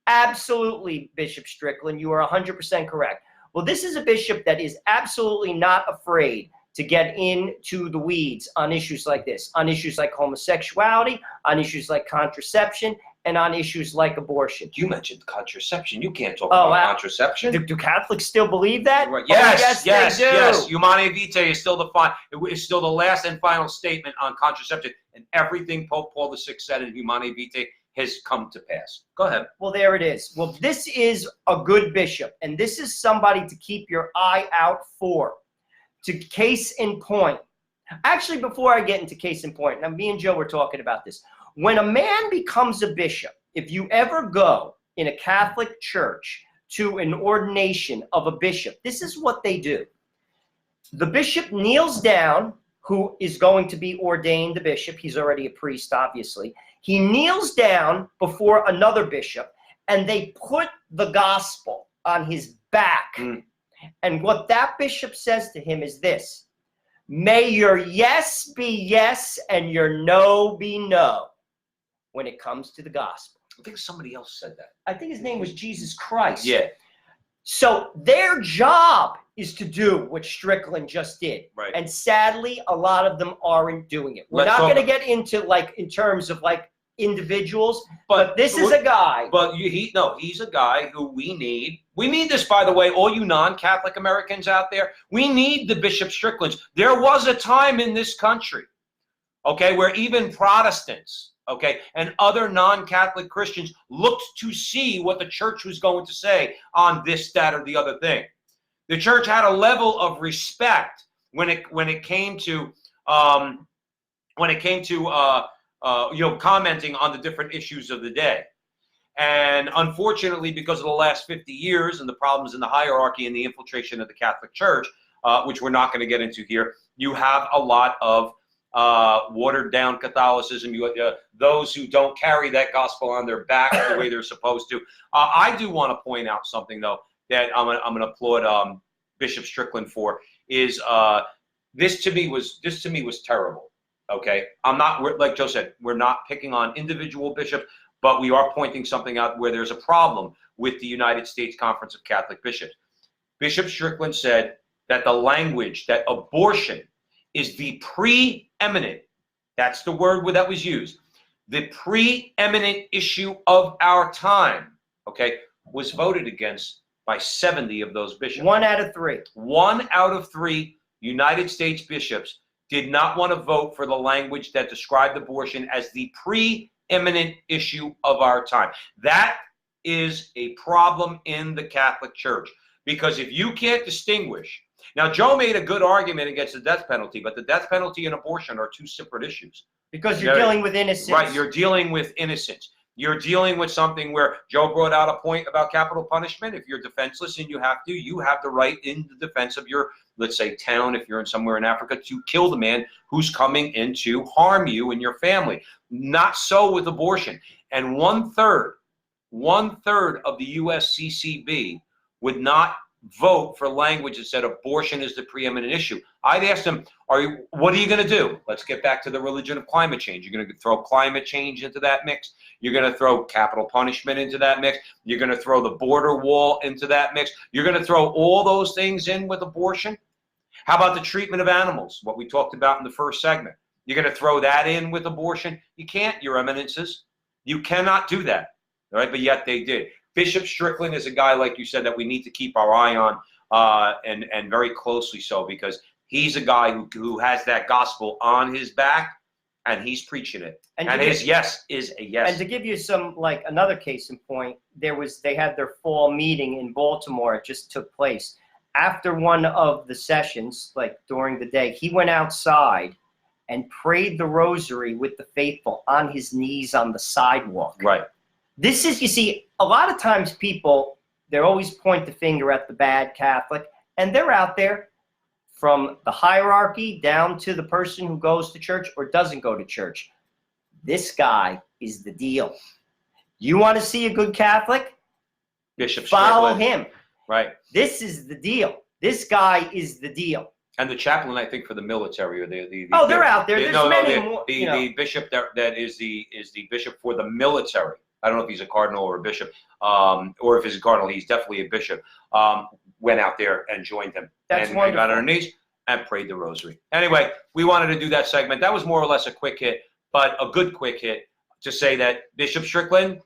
S2: Absolutely, Bishop Strickland, you are 100% correct. Well, this is a bishop that is absolutely not afraid to get into the weeds on issues like this, on issues like homosexuality, on issues like contraception, and on issues like abortion.
S1: You mentioned contraception. You can't talk about contraception.
S2: Do Catholics still believe that?
S1: Right. Yes,
S2: yes, they do.
S1: Yes. Humanae Vitae is still the last and final statement on contraception, and everything Pope Paul VI said in Humanae Vitae has come to pass. Go ahead.
S2: Well, there it is. Well, this is a good bishop, and this is somebody to keep your eye out for. To case in point. Actually, before I get into case in point, now me and Joe were talking about this. When a man becomes a bishop, if you ever go in a Catholic church to an ordination of a bishop, this is what they do. The bishop kneels down, who is going to be ordained the bishop. He's already a priest, obviously. He kneels down before another bishop, and they put the gospel on his back. And what that bishop says to him is this: may your yes be yes and your no be no when it comes to the gospel.
S1: I think somebody else said that.
S2: I think his name was Jesus Christ.
S1: Yeah.
S2: So their job is to do what Strickland just did.
S1: Right.
S2: And sadly, a lot of them aren't doing it. We're not going to get into in terms of individuals, but this is a guy.
S1: But he's a guy who we need. We need this, by the way, all you non-Catholic Americans out there. We need the Bishop Stricklands. There was a time in this country, okay, where even Protestants, okay, and other non-Catholic Christians looked to see what the church was going to say on this, that, or the other thing. The church had a level of respect when it came to commenting on the different issues of the day. And unfortunately, because of the last 50 years and the problems in the hierarchy and the infiltration of the Catholic Church, which we're not going to get into here, you have a lot of watered down Catholicism. Those who don't carry that gospel on their back the way they're supposed to. I do want to point out something, though, that I'm going to applaud Bishop Strickland for, is this to me was terrible. Okay, I'm not, like Joe said, we're not picking on individual bishops, but we are pointing something out where there's a problem with the United States Conference of Catholic Bishops. Bishop Strickland said that the language, that abortion is the preeminent, that's the word that was used, the preeminent issue of our time, okay, was voted against by 70 of those bishops.
S2: 1 out of 3.
S1: 1 out of 3 United States bishops did not want to vote for the language that described abortion as the preeminent preeminent issue of our time. That is a problem in the Catholic Church, because if you can't distinguish, now Joe made a good argument against the death penalty, but the death penalty and abortion are two separate issues.
S2: Because you're dealing with innocence.
S1: Right, you're dealing with innocence. You're dealing with something where Joe brought out a point about capital punishment. If you're defenseless and you have the right in the defense of your, let's say, town, if you're in somewhere in Africa, to kill the man who's coming in to harm you and your family. Not so with abortion. And one third of the USCCB would not vote for language that said abortion is the preeminent issue. I'd ask them, what are you going to do? Let's get back to the religion of climate change. You're going to throw climate change into that mix. You're going to throw capital punishment into that mix. You're going to throw the border wall into that mix. You're going to throw all those things in with abortion. How about the treatment of animals, what we talked about in the first segment? You're going to throw that in with abortion? You can't, Your Eminences. You cannot do that, all right? But yet they did. Bishop Strickland is a guy, like you said, that we need to keep our eye on, and very closely so, because he's a guy who has that gospel on his back, and he's preaching it. And his yes is a yes.
S2: And to give you some, like, another case in point, they had their fall meeting in Baltimore. It just took place. After one of the sessions, like during the day, he went outside and prayed the rosary with the faithful on his knees on the sidewalk.
S1: Right.
S2: This is, you see, a lot of times people, they always point the finger at the bad Catholic, and they're out there from the hierarchy down to the person who goes to church or doesn't go to church. This guy is the deal. You want to see a good Catholic?
S1: Bishop
S2: Follow
S1: Strickland.
S2: him.
S1: Right.
S2: This is the deal. This guy is the deal.
S1: And the chaplain, I think, for the military, or
S2: they're out there. There's many more.
S1: The bishop that is the bishop for the military. I don't know if he's a cardinal or a bishop, or if he's a cardinal, he's definitely a bishop. Went out there and joined him.
S2: That's wonderful.
S1: And got on our knees and prayed the rosary. Anyway, we wanted to do that segment. That was more or less a quick hit, but a good quick hit to say that Bishop Strickland,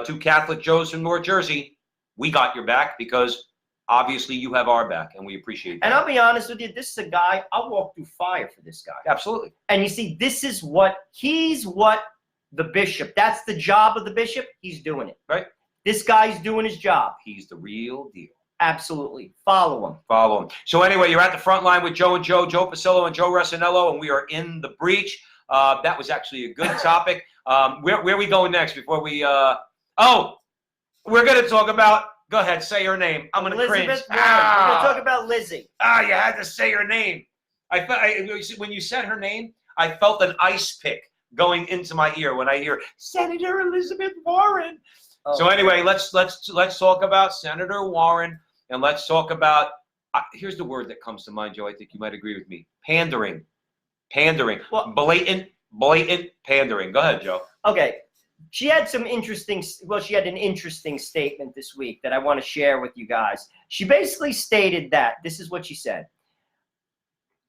S1: two Catholic Joes from North Jersey, we got your back, because obviously you have our back, and we appreciate that.
S2: And I'll be honest with you, this is a guy, I'll walk through fire for this guy.
S1: Absolutely.
S2: And you see, he's what the bishop, that's the job of the bishop, he's doing it.
S1: Right.
S2: This guy's doing his job.
S1: He's the real deal.
S2: Absolutely. Follow him.
S1: Follow him. So anyway, you're at the front line with Joe Pasillo and Joe Resinello, and we are in the breach. That was actually a good topic. Where are we going next before we we're going to talk about, go ahead, say her name. I'm going to cringe.
S2: Elizabeth Warren. We're going to talk about Lizzie.
S1: You had to say her name. When you said her name, I felt an ice pick going into my ear when I hear Senator Elizabeth Warren. Oh. So anyway, let's talk about Senator Warren, and let's talk about, here's the word that comes to mind, Joe. I think you might agree with me. Pandering. Well, blatant pandering. Go ahead, Joe.
S2: Okay. She had an interesting statement this week that I want to share with you guys. She basically stated that, this is what she said: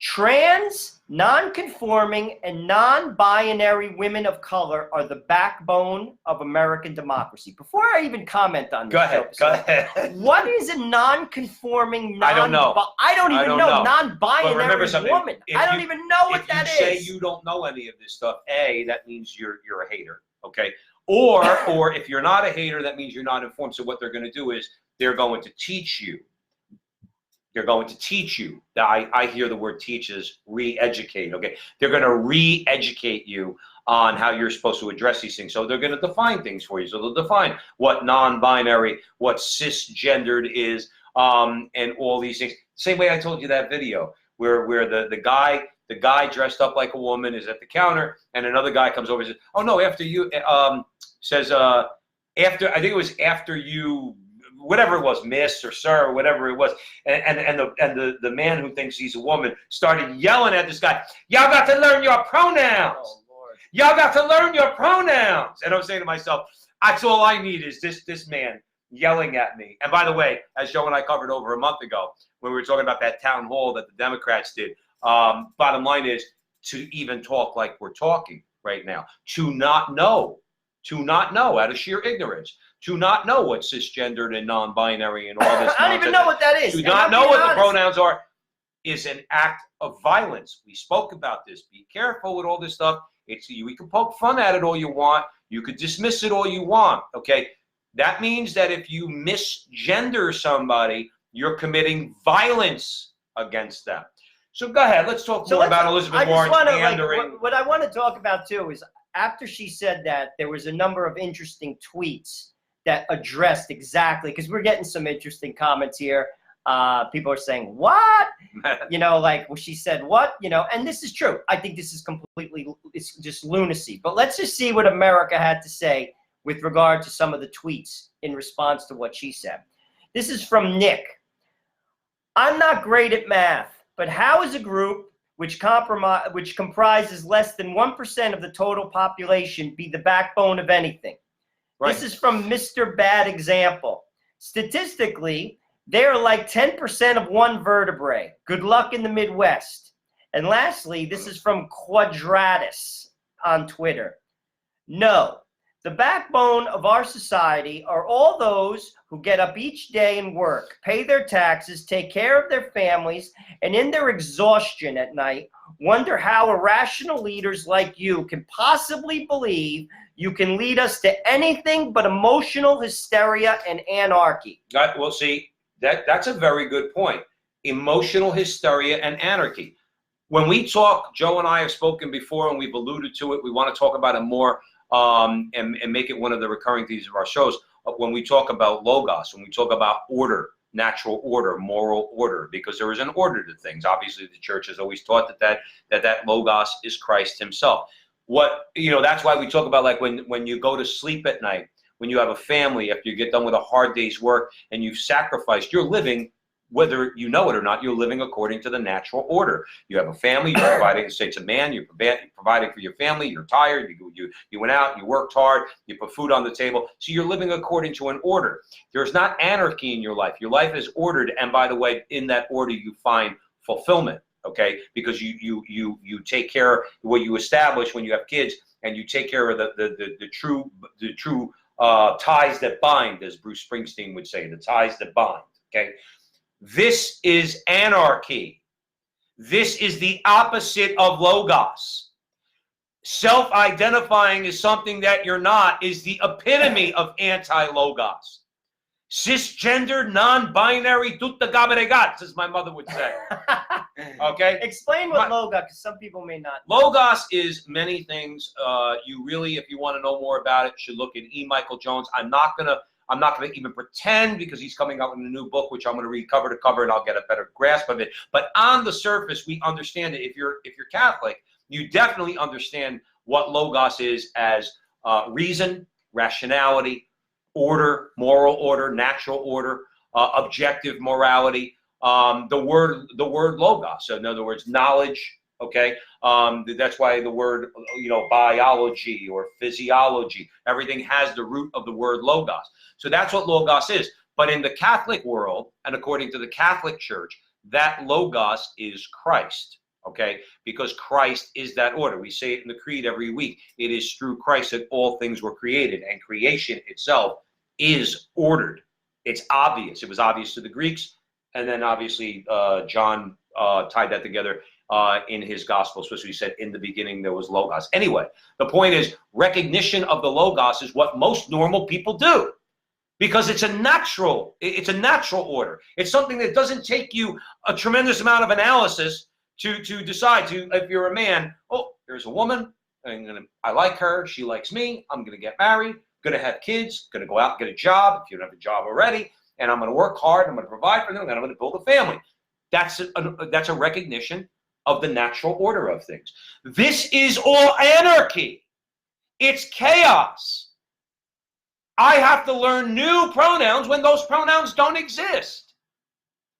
S2: trans, non-conforming, and non-binary women of color are the backbone of American democracy. Before I even comment on this,
S1: go ahead.
S2: What is a non-conforming,
S1: I don't know.
S2: I don't even know. Non-binary woman. I don't even know what that is.
S1: If you say you don't know any of this stuff, that means you're a hater, okay? Or if you're not a hater, that means you're not informed. So what they're going to do is they're going to teach you. They're going to teach you. I hear the word teach is re-educate, okay? They're going to re-educate you on how you're supposed to address these things. So they're going to define things for you. So they'll define what non-binary, what cisgendered is, and all these things. Same way I told you that video where the guy dressed up like a woman is at the counter, and another guy comes over and says, "Oh no, after you," after, I think it was after you, whatever it was, miss or sir or whatever it was, and the man who thinks he's a woman started yelling at this guy, "Y'all got to learn your pronouns. Oh, Lord. Y'all got to learn your pronouns." And I'm saying to myself, that's all I need is this man yelling at me. And by the way, as Joe and I covered over a month ago when we were talking about that town hall that the Democrats did, bottom line is to even talk like we're talking right now, to not know out of sheer ignorance, to not know what cisgendered and non-binary and all this
S2: I don't even know what that is.
S1: To not know what the pronouns are is an act of violence. We spoke about this. Be careful with all this stuff. We can poke fun at it all you want. You could dismiss it all you want, okay? That means that if you misgender somebody, you're committing violence against them. So go ahead. Let's talk more about Elizabeth Warren pandering.
S2: What I want to talk about, too, is after she said that, there was a number of interesting tweets that addressed exactly, because we're getting some interesting comments here. People are saying, what? Like she said, what? And this is true. I think this is it's just lunacy. But let's just see what America had to say with regard to some of the tweets in response to what she said. This is from Nick. I'm not great at math, but how is a group which comprises less than 1% of the total population be the backbone of anything? Right. This is from Mr. Bad Example. Statistically, they are like 10% of one vertebrae. Good luck in the Midwest. And lastly, this is from Quadratus on Twitter. No, the backbone of our society are all those who get up each day and work, pay their taxes, take care of their families, and in their exhaustion at night, wonder how irrational leaders like you can possibly believe you can lead us to anything but emotional hysteria and anarchy.
S1: Well, see, that's a very good point. Emotional hysteria and anarchy. When we talk, Joe and I have spoken before, and we've alluded to it. We want to talk about it more and make it one of the recurring themes of our shows. When we talk about logos, when we talk about order, natural order, moral order, because there is an order to things. Obviously, the church has always taught that logos is Christ himself. That's why we talk about, like, when you go to sleep at night, when you have a family, after you get done with a hard day's work and you've sacrificed, you're living, whether you know it or not, you're living according to the natural order. You have a family, you're providing, say it's a man, you're providing for your family, you're tired, you went out, you worked hard, you put food on the table. So you're living according to an order. There's not anarchy in your life. Your life is ordered, and by the way, in that order you find fulfillment, okay? Because you take care of what you establish when you have kids, and you take care of the true ties that bind, as Bruce Springsteen would say, the ties that bind, okay? This is anarchy. This is the opposite of logos. Self-identifying as something that you're not is the epitome of anti-logos. Cisgender, non-binary, tutta gabaregat, as my mother would say. Okay?
S2: Explain what logos, because some people may not know.
S1: Logos is many things. You really, if you want to know more about it, should look at E. Michael Jones. I'm not gonna even pretend, because he's coming out with a new book, which I'm going to read cover to cover, and I'll get a better grasp of it. But on the surface, we understand it. If you're Catholic, you definitely understand what logos is as reason, rationality, order, moral order, natural order, objective morality. The word logos. So in other words, knowledge. Okay, that's why the word, biology or physiology, everything has the root of the word logos. So that's what logos is. But in the Catholic world, and according to the Catholic Church, that logos is Christ. Okay, because Christ is that order. We say it in the creed every week. It is through Christ that all things were created, and creation itself is ordered. It's obvious. It was obvious to the Greeks, and then obviously John tied that together in his gospel, especially he said, in the beginning there was logos. Anyway, the point is, recognition of the logos is what most normal people do, because it's a natural order. It's something that doesn't take you a tremendous amount of analysis to decide if you're a man, oh, there's a woman, I like her, she likes me, I'm gonna get married, gonna have kids, gonna go out and get a job if you don't have a job already, and I'm gonna work hard, I'm gonna provide for them, and I'm gonna build a family. That's a recognition of the natural order of things. This is all anarchy. It's chaos. I have to learn new pronouns when those pronouns don't exist.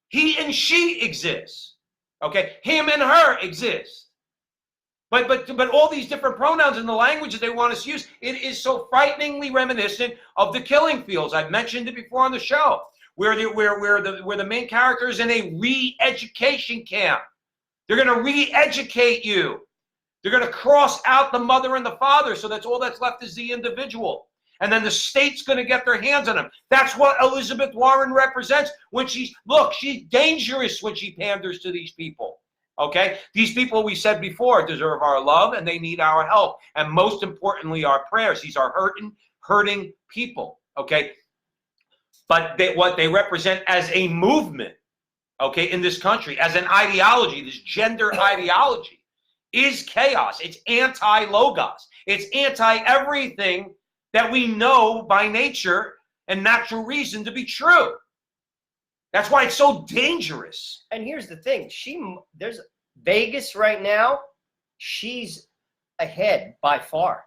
S1: He and she exists. Okay, him and her exist. But all these different pronouns in the languages they want us to use, it is so frighteningly reminiscent of the Killing Fields. I've mentioned it before on the show, where the main character is in a re-education camp. They're going to re-educate you. They're going to cross out the mother and the father, so that's all that's left is the individual. And then the state's going to get their hands on them. That's what Elizabeth Warren represents when she's dangerous when she panders to these people. Okay? These people, we said before, deserve our love and they need our help. And most importantly, our prayers. These are hurting people. Okay? But what they represent as a movement, okay, in this country, as an ideology, this gender ideology, is chaos. It's anti-logos. It's anti-everything that we know by nature and natural reason to be true. That's why it's so dangerous.
S2: And here's the thing: there's Vegas right now. She's ahead by far.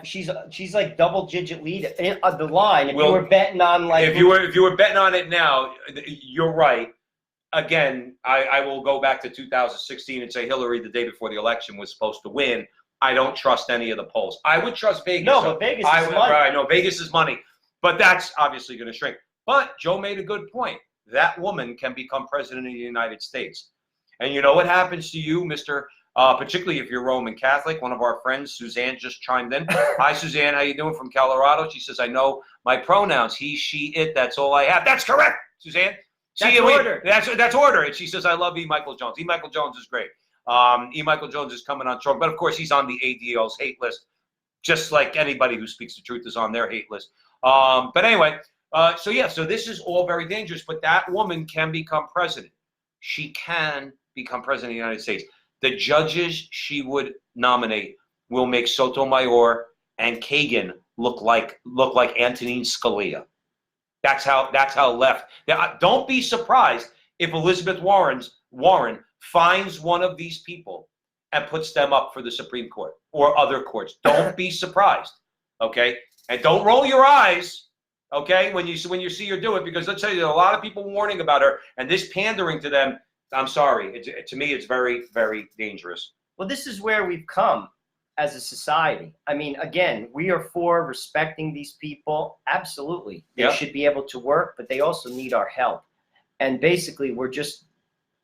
S2: She's like double-digit lead in the line. If you were betting on
S1: if you were betting on it now, you're right. Again, I will go back to 2016 and say Hillary, the day before the election, was supposed to win. I don't trust any of the polls. I would trust Vegas.
S2: No, but Vegas is money.
S1: Right, no, Vegas is money. But that's obviously going to shrink. But Joe made a good point. That woman can become president of the United States. And you know what happens to you, Mr. Particularly if you're Roman Catholic. One of our friends, Suzanne, just chimed in. Hi, Suzanne. How you doing from Colorado? She says, I know my pronouns. He, she, it. That's all I have. That's correct, Suzanne.
S2: That's order.
S1: That's order. And she says, I love E. Michael Jones. E. Michael Jones is great. E. Michael Jones is coming on strong. But, of course, he's on the ADL's hate list, just like anybody who speaks the truth is on their hate list. But anyway, so this is all very dangerous. But that woman can become president. She can become president of the United States. The judges she would nominate will make Sotomayor and Kagan look like Antonin Scalia. That's how left. Now, don't be surprised if Elizabeth Warren finds one of these people and puts them up for the Supreme Court or other courts. Don't be surprised, okay? And don't roll your eyes, okay, when you see her do it, because let's tell you, there are a lot of people warning about her, and this pandering to them, I'm sorry, to me, it's very, very dangerous.
S2: Well, this is where we've come as a society. I mean, again, we are for respecting these people. Absolutely. They should be able to work, but they also need our help. And basically,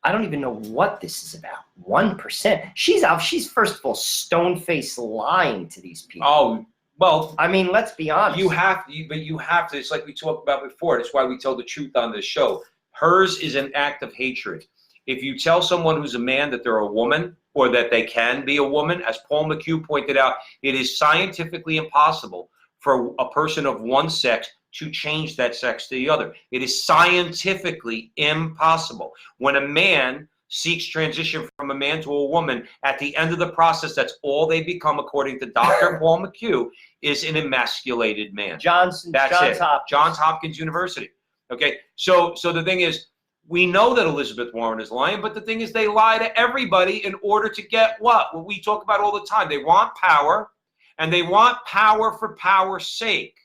S2: I don't even know what this is about. 1%. She's first of all, stone-faced lying to these people.
S1: Oh, well.
S2: I mean, let's be honest.
S1: You have to, it's like we talked about before. That's why we tell the truth on this show. Hers is an act of hatred. If you tell someone who's a man that they're a woman or that they can be a woman, as Paul McHugh pointed out, it is scientifically impossible for a person of one sex to change that sex to the other. It is scientifically impossible. When a man seeks transition from a man to a woman, at the end of the process, that's all they become, according to Dr. Paul McHugh, is an emasculated man. Johns Hopkins University. Okay, so the thing is, we know that Elizabeth Warren is lying, but the thing is they lie to everybody in order to get what? What we talk about all the time. They want power, and they want power for power's sake.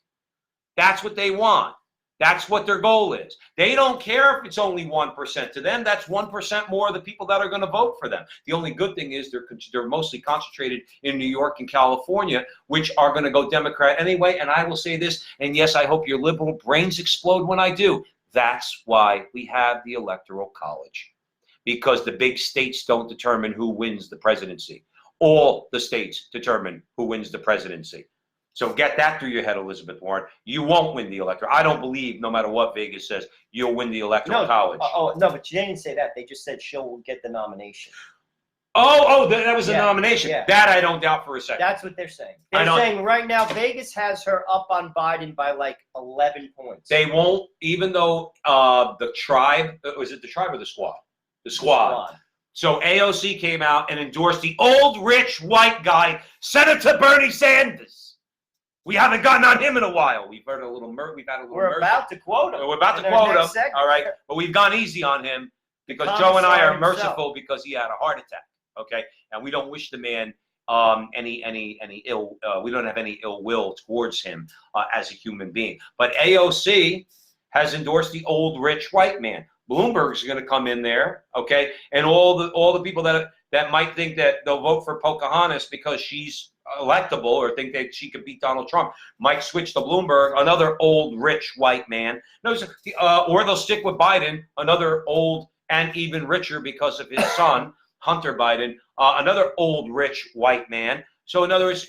S1: That's what they want. That's what their goal is. They don't care if it's only 1%. To them, that's 1% more of the people that are going to vote for them. The only good thing is they're mostly concentrated in New York and California, which are going to go Democrat anyway. And I will say this, and yes, I hope your liberal brains explode when I do. That's why we have the Electoral College, because the big states don't determine who wins the presidency. All the states determine who wins the presidency. So get that through your head, Elizabeth Warren. You won't win the electoral. I don't believe, no matter what Vegas says, you'll win the Electoral College.
S2: No, but they didn't say that. They just said she'll get the nomination.
S1: That was a nomination.
S2: Yeah.
S1: That I don't doubt for a second.
S2: That's what they're saying. They're saying right now Vegas has her up on Biden by like 11 points.
S1: They won't, even though the tribe, was it the tribe or the squad? The squad. So AOC came out and endorsed the old rich white guy, Senator Bernie Sanders. We haven't gotten on him in a while. We've had a little
S2: We're about to quote him.
S1: We're about to quote him.
S2: Segment.
S1: All right. But we've gone easy on him because Joe and I are merciful because he had a heart attack. Okay. And we don't wish the man any ill. We don't have any ill will towards him as a human being. But AOC has endorsed the old rich white man. Bloomberg's going to come in there, okay, and all the people that might think that they'll vote for Pocahontas because she's electable or think that she could beat Donald Trump might switch to Bloomberg, another old rich white man. No, or they'll stick with Biden, another old and even richer because of his son Hunter Biden, another old rich white man. So in other words,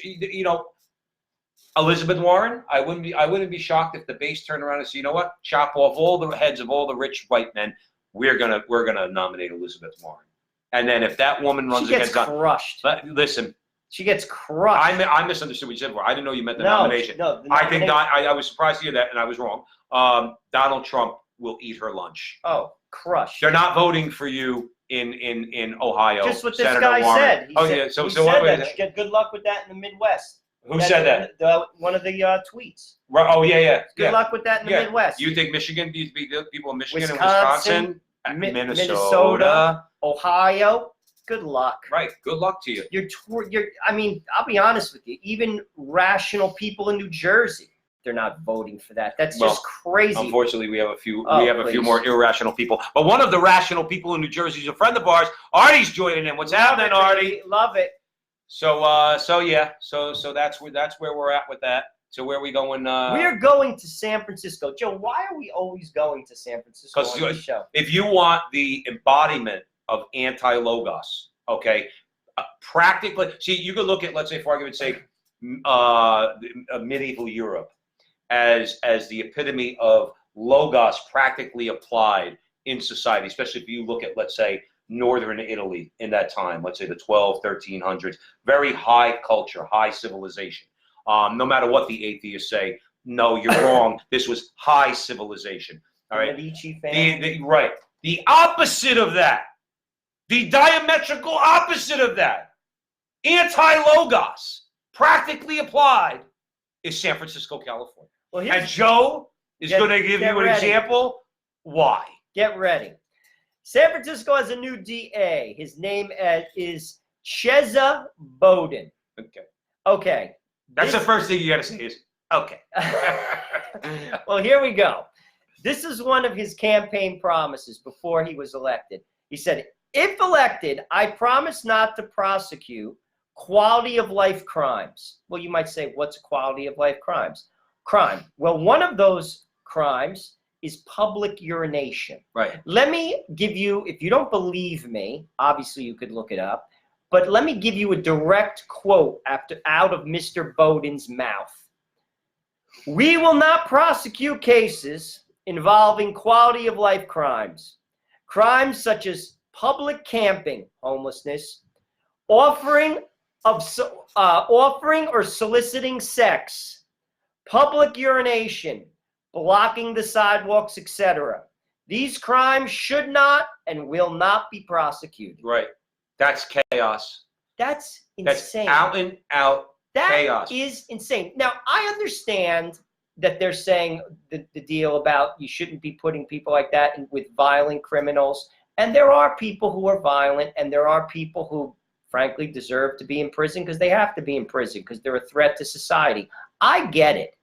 S1: Elizabeth Warren, I wouldn't be shocked if the base turned around and said, you know what, chop off all the heads of all the rich white men. We're gonna nominate Elizabeth Warren. And then if that woman runs
S2: She gets
S1: against
S2: crushed.
S1: But listen,
S2: She gets crushed.
S1: I misunderstood what you said before. I didn't know you meant the
S2: No,
S1: nomination.
S2: no, the
S1: I think
S2: nomination-
S1: I was surprised to hear that, and I was wrong. Donald Trump will eat her lunch.
S2: Oh, crushed.
S1: They're not voting for you in Ohio.
S2: Just what this
S1: Senator
S2: guy
S1: Warren.
S2: said. He said,
S1: Yeah. So
S2: he
S1: so
S2: said
S1: what?
S2: that. Get good luck with that in the Midwest.
S1: Who said that?
S2: One of the tweets.
S1: Right, oh yeah.
S2: Good luck with that in the
S1: Yeah.
S2: Midwest.
S1: You think Michigan? These people in Michigan
S2: Wisconsin,
S1: and Wisconsin,
S2: Minnesota, Ohio. Good luck.
S1: Right. Good luck to you.
S2: I mean, I'll be honest with you. Even rational people in New Jersey, they're not voting for that. That's just crazy.
S1: Unfortunately, we have a few.
S2: Oh,
S1: we have a few more irrational people. But one of the rational people in New Jersey is a friend of ours. Artie's joining in. What's happening, Artie?
S2: Love it.
S1: So yeah. So that's where we're at with that. So where are we going?
S2: We're going to San Francisco. Joe, why are we always going to San Francisco on this show?
S1: If you want the embodiment of anti-logos, okay, practically, see, you could look at, let's say, for argument's sake, medieval Europe as the epitome of logos practically applied in society, especially if you look at, let's say, northern Italy in that time, let's say the 1300s, very high culture, high civilization. No matter what the atheists say, no, you're wrong. This was high civilization. All right.
S2: Medici family.
S1: Right. The opposite of that, the diametrical opposite of that, anti-logos, practically applied, is San Francisco, California.
S2: Well,
S1: And Joe is going to give you an example. Why?
S2: Get ready. San Francisco has a new DA. His name is Chesa Bowden. Okay.
S1: That's the first thing you got to say is, okay.
S2: Well, here we go. This is one of his campaign promises before he was elected. He said, if elected, I promise not to prosecute quality of life crimes. Well, you might say, what's quality of life crime? Well, one of those crimes is public urination.
S1: Right.
S2: Let me give you, if you don't believe me, obviously you could look it up, but let me give you a direct quote out of Mr. Bowden's mouth. We will not prosecute cases involving quality of life crimes. Crimes such as public camping, homelessness, offering or soliciting sex, public urination, blocking the sidewalks, etc. These crimes should not and will not be prosecuted.
S1: Right. That's chaos.
S2: That's insane.
S1: That's out and out chaos.
S2: That is insane. Now, I understand that they're saying the deal about you shouldn't be putting people like that with violent criminals. And there are people who are violent, and there are people who, frankly, deserve to be in prison because they have to be in prison because they're a threat to society. I get it.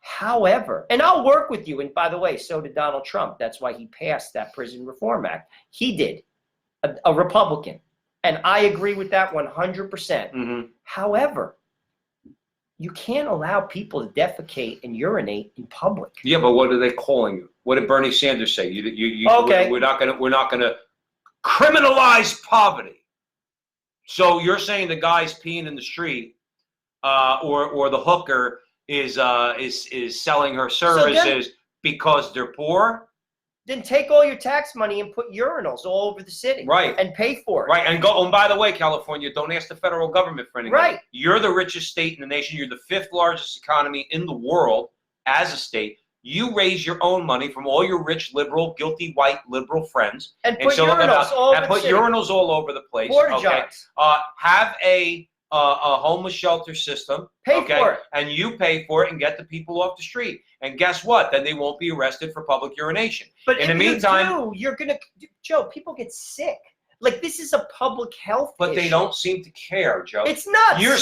S2: However, and I'll work with you. And by the way, so did Donald Trump. That's why he passed that Prison Reform Act. He did, a Republican. And I agree with that 100%.
S1: Mm-hmm.
S2: However, you can't allow people to defecate and urinate in public.
S1: Yeah, but what are they calling you? What did Bernie Sanders say?
S2: Okay.
S1: We're not gonna criminalize poverty. So you're saying the guy's peeing in the street, or the hooker is selling her services because they're poor?
S2: Then take all your tax money and put urinals all over the city.
S1: Right.
S2: And pay for it.
S1: Right. And go. And by the way, California, don't ask the federal government for anything.
S2: Right.
S1: You're the richest state in the nation. You're the 5th largest economy in the world as a state. You raise your own money from all your rich, liberal, guilty, white, liberal friends.
S2: And put urinals all over the city.
S1: Urinals all over the place.
S2: Porta johns.
S1: Have a homeless shelter system.
S2: Pay for it.
S1: And you pay for it and get the people off the street. And guess what? Then they won't be arrested for public urination.
S2: But
S1: in the meantime,
S2: you're going to, Joe, people get sick. This is a public health issue.
S1: They don't seem to care, Joe.
S2: It's nuts.
S1: You're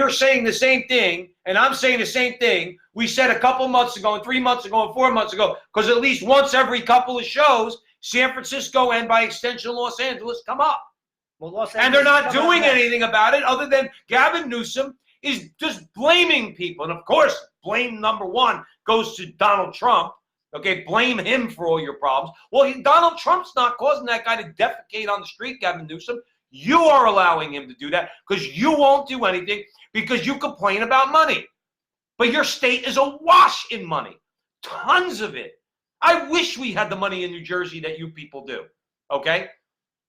S1: saying the same thing, and I'm saying the same thing. We said a couple months ago, and 3 months ago, and 4 months ago, because at least once every couple of shows, San Francisco and by extension Los Angeles come up.
S2: Well, Los
S1: and
S2: Angeles
S1: they're not doing anything about it other than Gavin Newsom is just blaming people. And of course, blame number one goes to Donald Trump. Okay, blame him for all your problems. Well, Donald Trump's not causing that guy to defecate on the street, Gavin Newsom. You are allowing him to do that because you won't do anything because you complain about money. But your state is awash in money. Tons of it. I wish we had the money in New Jersey that you people do. Okay?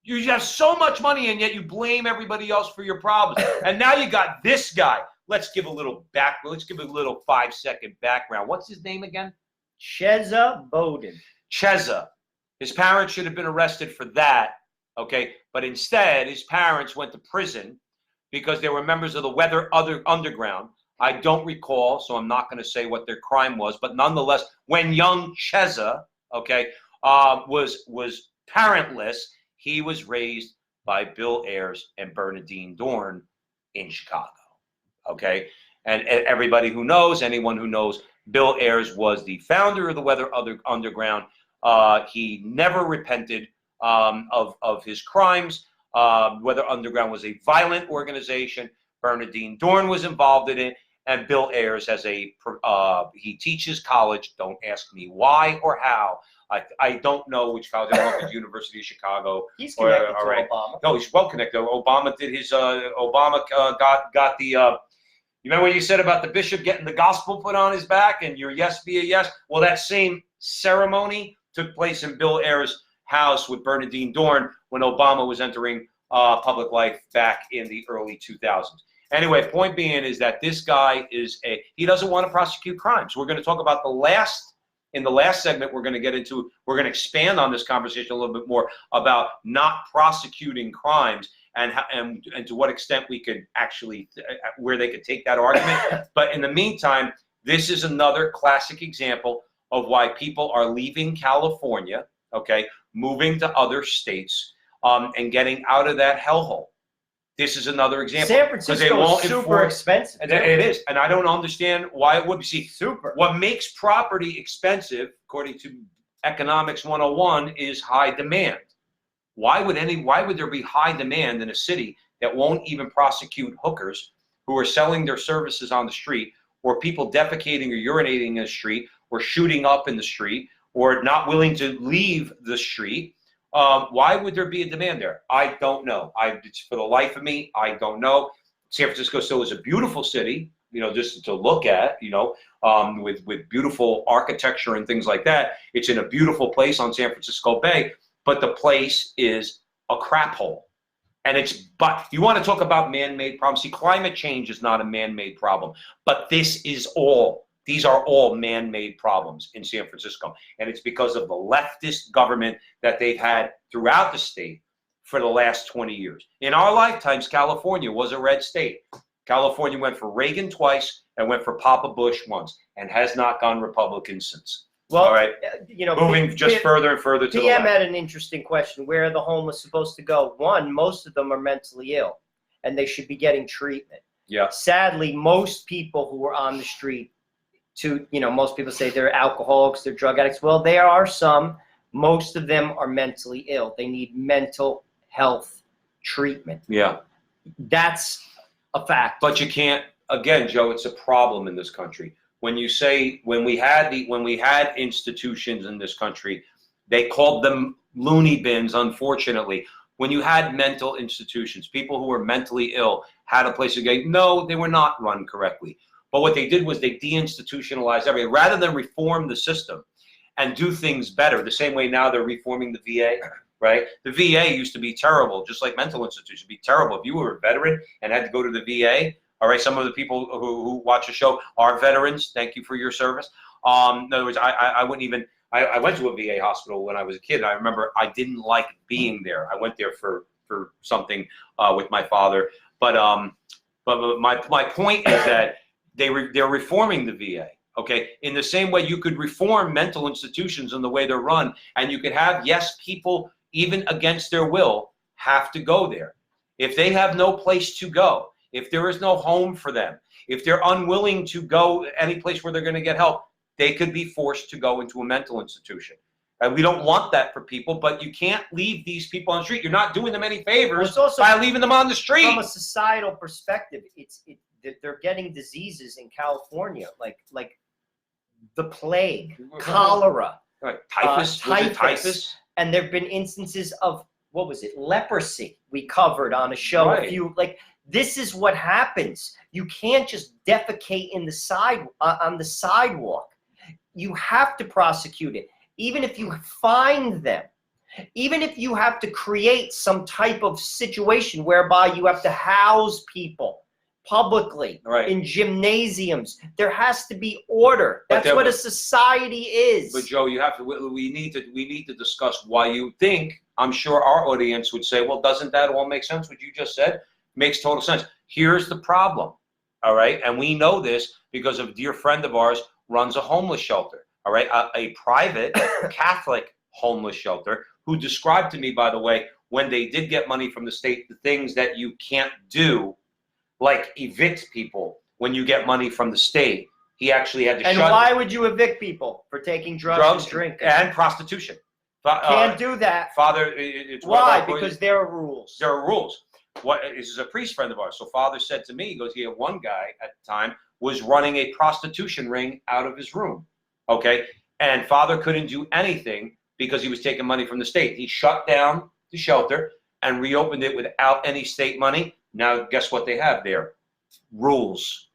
S1: You have so much money, and yet you blame everybody else for your problems. And now you got this guy. Let's give a little 5-second background. What's his name again?
S2: Cheza Bowden.
S1: Cheza. His parents should have been arrested for that, okay? But instead, his parents went to prison because they were members of the Weather Underground. I don't recall, so I'm not going to say what their crime was. But nonetheless, when young Cheza, okay, was parentless, he was raised by Bill Ayers and Bernadine Dorn in Chicago, okay? And everybody who knows, anyone who knows, Bill Ayers was the founder of the Weather Underground. He never repented of his crimes. Weather Underground was a violent organization. Bernadine Dorn was involved in it. And Bill Ayers has he teaches college. Don't ask me why or how. I don't know which college. I don't know if it's University of Chicago.
S2: He's connected to Obama.
S1: No, he's well connected. Obama did his. Obama got the. You remember what you said about the bishop getting the gospel put on his back and your yes be a yes? Well, that same ceremony took place in Bill Ayers' house with Bernadine Dorn when Obama was entering public life back in the early 2000s. Anyway, point being is that this guy he doesn't want to prosecute crimes. We're going to talk about in the last segment, we're going to expand on this conversation a little bit more about not prosecuting crimes and to what extent we could actually, where they could take that argument. But in the meantime, this is another classic example of why people are leaving California, okay, moving to other states, and getting out of that hellhole. This is another example.
S2: San Francisco is super expensive.
S1: It is, and I don't understand why it would be. See,
S2: super.
S1: What makes property expensive, according to Economics 101, is high demand. Why would there be high demand in a city that won't even prosecute hookers who are selling their services on the street, or people defecating or urinating in the street, or shooting up in the street, or not willing to leave the street? Why would there be a demand there? I don't know. For the life of me, I don't know. San Francisco still is a beautiful city, just to look at, with beautiful architecture and things like that. It's in a beautiful place on San Francisco Bay, but the place is a crap hole. But you want to talk about man-made problems. See, climate change is not a man-made problem, but these are all man-made problems in San Francisco. And it's because of the leftist government that they've had throughout the state for the last 20 years. In our lifetimes, California was a red state. California went for Reagan twice and went for Papa Bush once and has not gone Republican since.
S2: Well,
S1: all right, moving just further and further to the left.
S2: PM had an interesting question. Where are the homeless supposed to go? One, most of them are mentally ill, and they should be getting treatment.
S1: Yeah.
S2: Sadly, most people who are on the street, most people say they're alcoholics, they're drug addicts. Well, there are some. Most of them are mentally ill. They need mental health treatment.
S1: Yeah.
S2: That's a fact.
S1: But you can't, again, Joe, it's a problem in this country. When we had institutions in this country, they called them loony bins, unfortunately. When you had mental institutions, people who were mentally ill had a place to go. No, they were not run correctly. But what they did was they deinstitutionalized everything. Rather than reform the system and do things better, the same way now they're reforming the VA, right? The VA used to be terrible, just like mental institutions be terrible. If you were a veteran and had to go to the VA, all right, some of the people who watch the show are veterans. Thank you for your service. In other words, I wouldn't even, I went to a VA hospital when I was a kid. I remember I didn't like being there. I went there for something with my father. But my point is that they're reforming the VA. Okay, in the same way you could reform mental institutions in the way they're run, and you could have, yes, people even against their will have to go there. If they have no place to go, if there is no home for them, if they're unwilling to go any place where they're going to get help, they could be forced to go into a mental institution. And we don't want that for people, but you can't leave these people on the street. You're not doing them any favors by leaving them on the street.
S2: From a societal perspective, they're getting diseases in California, like the plague, cholera,
S1: typhus.
S2: And there have been instances of, leprosy we covered on a show.
S1: Right.
S2: This is what happens. You can't just defecate on the sidewalk. You have to prosecute it. Even if you find them, Even if you have to create some type of situation whereby you have to house people publicly,
S1: Right.
S2: in gymnasiums, there has to be order.
S1: But
S2: That's what a society is.
S1: But Joe, you have to. We need to discuss why you think. I'm sure our audience would say, well, doesn't that all make sense? What you just said makes total sense. Here's the problem, all right? And we know this because a dear friend of ours runs a homeless shelter, all right? A private Catholic homeless shelter, who described to me, by the way, when they did get money from the state, the things that you can't do, like evict people when you get money from the state. He actually had to
S2: and
S1: shut.
S2: Why would you evict people? For taking drugs and drinking.
S1: And prostitution.
S2: Can't do that.
S1: Father,
S2: why? Because there are rules.
S1: There are rules. This is a priest friend of ours. So Father said to me, he goes, he had one guy at the time was running a prostitution ring out of his room. Okay? And Father couldn't do anything because he was taking money from the state. He shut down the shelter and reopened it without any state money. Now, guess what they have there? Rules.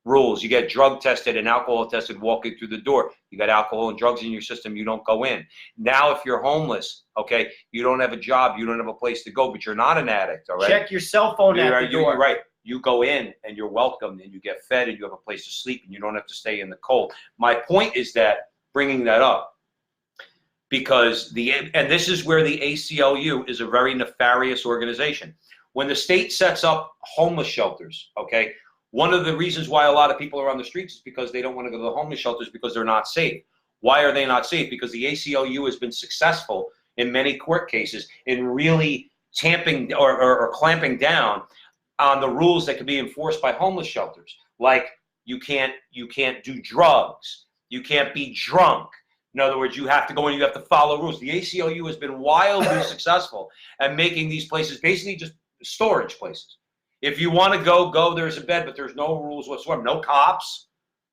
S1: Rules. You get drug tested and alcohol tested walking through the door. You got alcohol and drugs in your system, you don't go in. Now, if you're homeless, okay, you don't have a job, you don't have a place to go, but you're not an addict, all right?
S2: Check your cell phone at the door.
S1: You're right. You go in and you're welcomed and you get fed and you have a place to sleep and you don't have to stay in the cold. My point is that, bringing that up, because and this is where the ACLU is a very nefarious organization. When the state sets up homeless shelters, okay, one of the reasons why a lot of people are on the streets is because they don't want to go to the homeless shelters because they're not safe. Why are they not safe? Because the ACLU has been successful in many court cases in really tamping or clamping down on the rules that can be enforced by homeless shelters. Like you can't do drugs. You can't be drunk. In other words, you have to go in, you have to follow rules. The ACLU has been wildly successful at making these places basically just storage places. If you want to go, there's a bed, but there's no rules whatsoever. No cops,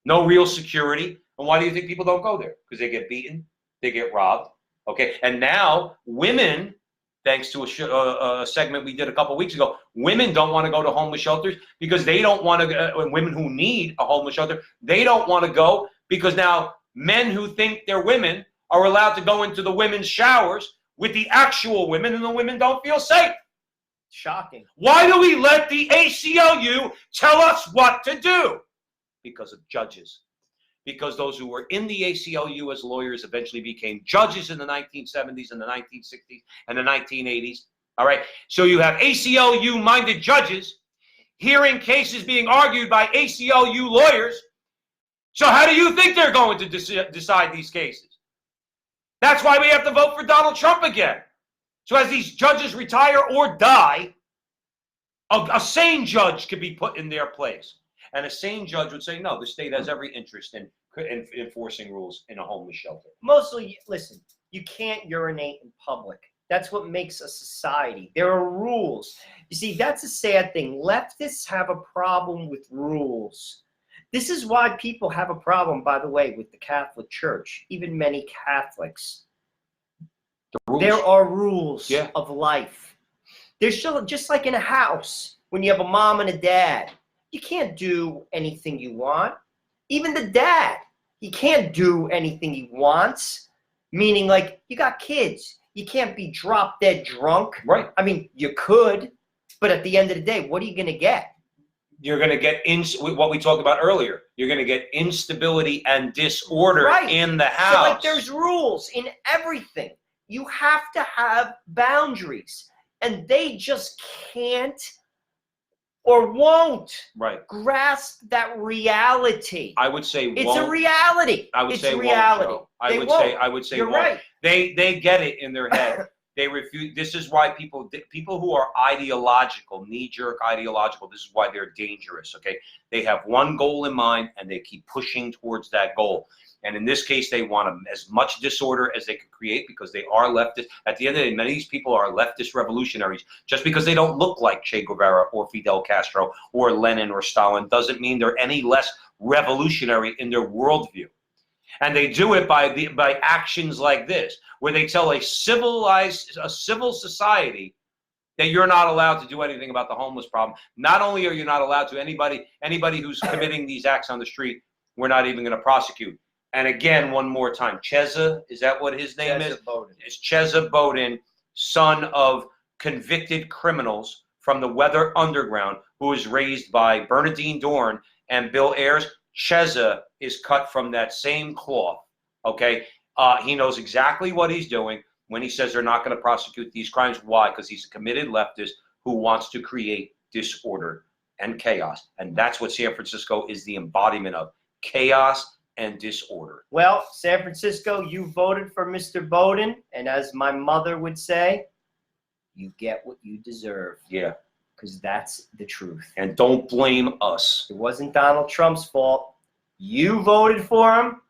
S1: no real security. And why do you think people don't go there? Because they get beaten, they get robbed. Okay, and now women, thanks to a segment we did a couple weeks ago, women don't want to go to homeless shelters because they don't want to, women who need a homeless shelter, they don't want to go because now men who think they're women are allowed to go into the women's showers with the actual women, and the women don't feel safe.
S2: Shocking.
S1: Why do we let the ACLU tell us what to do? Because of judges. Because those who were in the ACLU as lawyers eventually became judges in the 1970s and the 1960s and the 1980s. All right. So you have ACLU-minded judges hearing cases being argued by ACLU lawyers. So how do you think they're going to decide these cases? That's why we have to vote for Donald Trump again. So as these judges retire or die, a sane judge could be put in their place. And a sane judge would say, no, the state has every interest in enforcing rules in a homeless shelter.
S2: Mostly, listen, you can't urinate in public. That's what makes a society. There are rules. You see, that's a sad thing. Leftists have a problem with rules. This is why people have a problem, by the way, with the Catholic Church, even many Catholics. There are rules of life. There's still, just like in a house, when you have a mom and a dad, you can't do anything you want. Even the dad, he can't do anything he wants. Meaning, like, you got kids. You can't be drop dead drunk.
S1: Right.
S2: I mean, you could, but at the end of the day, what are you going to get?
S1: You're going to get what we talked about earlier. You're going to get instability and disorder in the house.
S2: So, like, there's rules in everything. You have to have boundaries, and they just can't or won't grasp that reality.
S1: I would say
S2: it's a reality.
S1: I would
S2: it's
S1: say
S2: reality.
S1: Won't, I would say
S2: You're
S1: won't.
S2: right.
S1: They get it in their head. They refuse. This is why people who are ideological, knee-jerk ideological, this is why they're dangerous, okay? They have one goal in mind, and they keep pushing towards that goal. And in this case, they want as much disorder as they can create because they are leftist. At the end of the day, many of these people are leftist revolutionaries. Just because they don't look like Che Guevara or Fidel Castro or Lenin or Stalin doesn't mean they're any less revolutionary in their worldview. And they do it by actions like this, where they tell a civil society that you're not allowed to do anything about the homeless problem. Not only are you not allowed to, anybody who's committing these acts on the street, we're not even going to prosecute. And again, one more time, Cheza, is that what his name is?
S2: Bowden.
S1: It's Cheza Bowden, son of convicted criminals from the Weather Underground, who was raised by Bernadine Dorn and Bill Ayers. Cheza is cut from that same cloth, okay? He knows exactly what he's doing when he says they're not going to prosecute these crimes. Why? Because he's a committed leftist who wants to create disorder and chaos. And that's what San Francisco is the embodiment of, chaos and disorder.
S2: Well, San Francisco, you voted for Mr. Bowden, and as my mother would say, you get what you deserve.
S1: Yeah.
S2: Because that's the truth.
S1: And don't blame us.
S2: It wasn't Donald Trump's fault. You voted for him.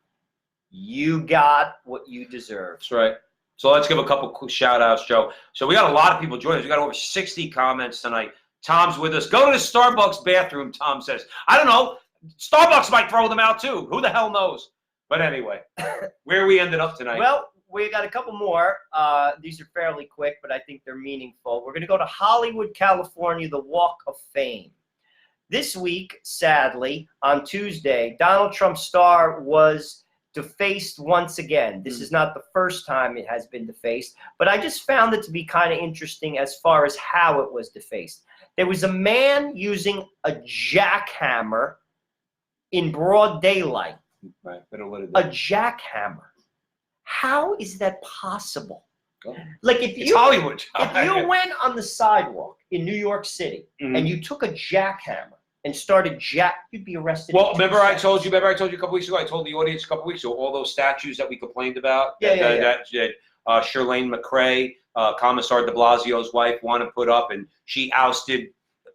S2: You got what you deserve.
S1: That's right. So let's give a couple quick shout outs, Joe. So we got a lot of people joining us. We got over 60 comments tonight. Tom's with us. Go to the Starbucks bathroom, Tom says. I don't know. Starbucks might throw them out too. Who the hell knows? But anyway, where we ended up tonight.
S2: Well, we got a couple more. These are fairly quick, but I think they're meaningful. We're going to go to Hollywood, California, the Walk of Fame. This week, sadly, on Tuesday, Donald Trump's star was defaced once again. This is not the first time it has been defaced, but I just found it to be kind of interesting as far as how it was defaced. There was a man using a jackhammer in broad daylight.
S1: Right.
S2: A jackhammer. How is that possible?
S1: Oh.
S2: Like if
S1: It's
S2: you
S1: Hollywood.
S2: if you went on the sidewalk in New York City and you took a jackhammer and started you'd be arrested.
S1: Well, remember I told you a couple weeks ago, I told the audience a couple weeks ago, all those statues that we complained about, that Shirlane McRae, Commissar de Blasio's wife, wanted to put up, and she ousted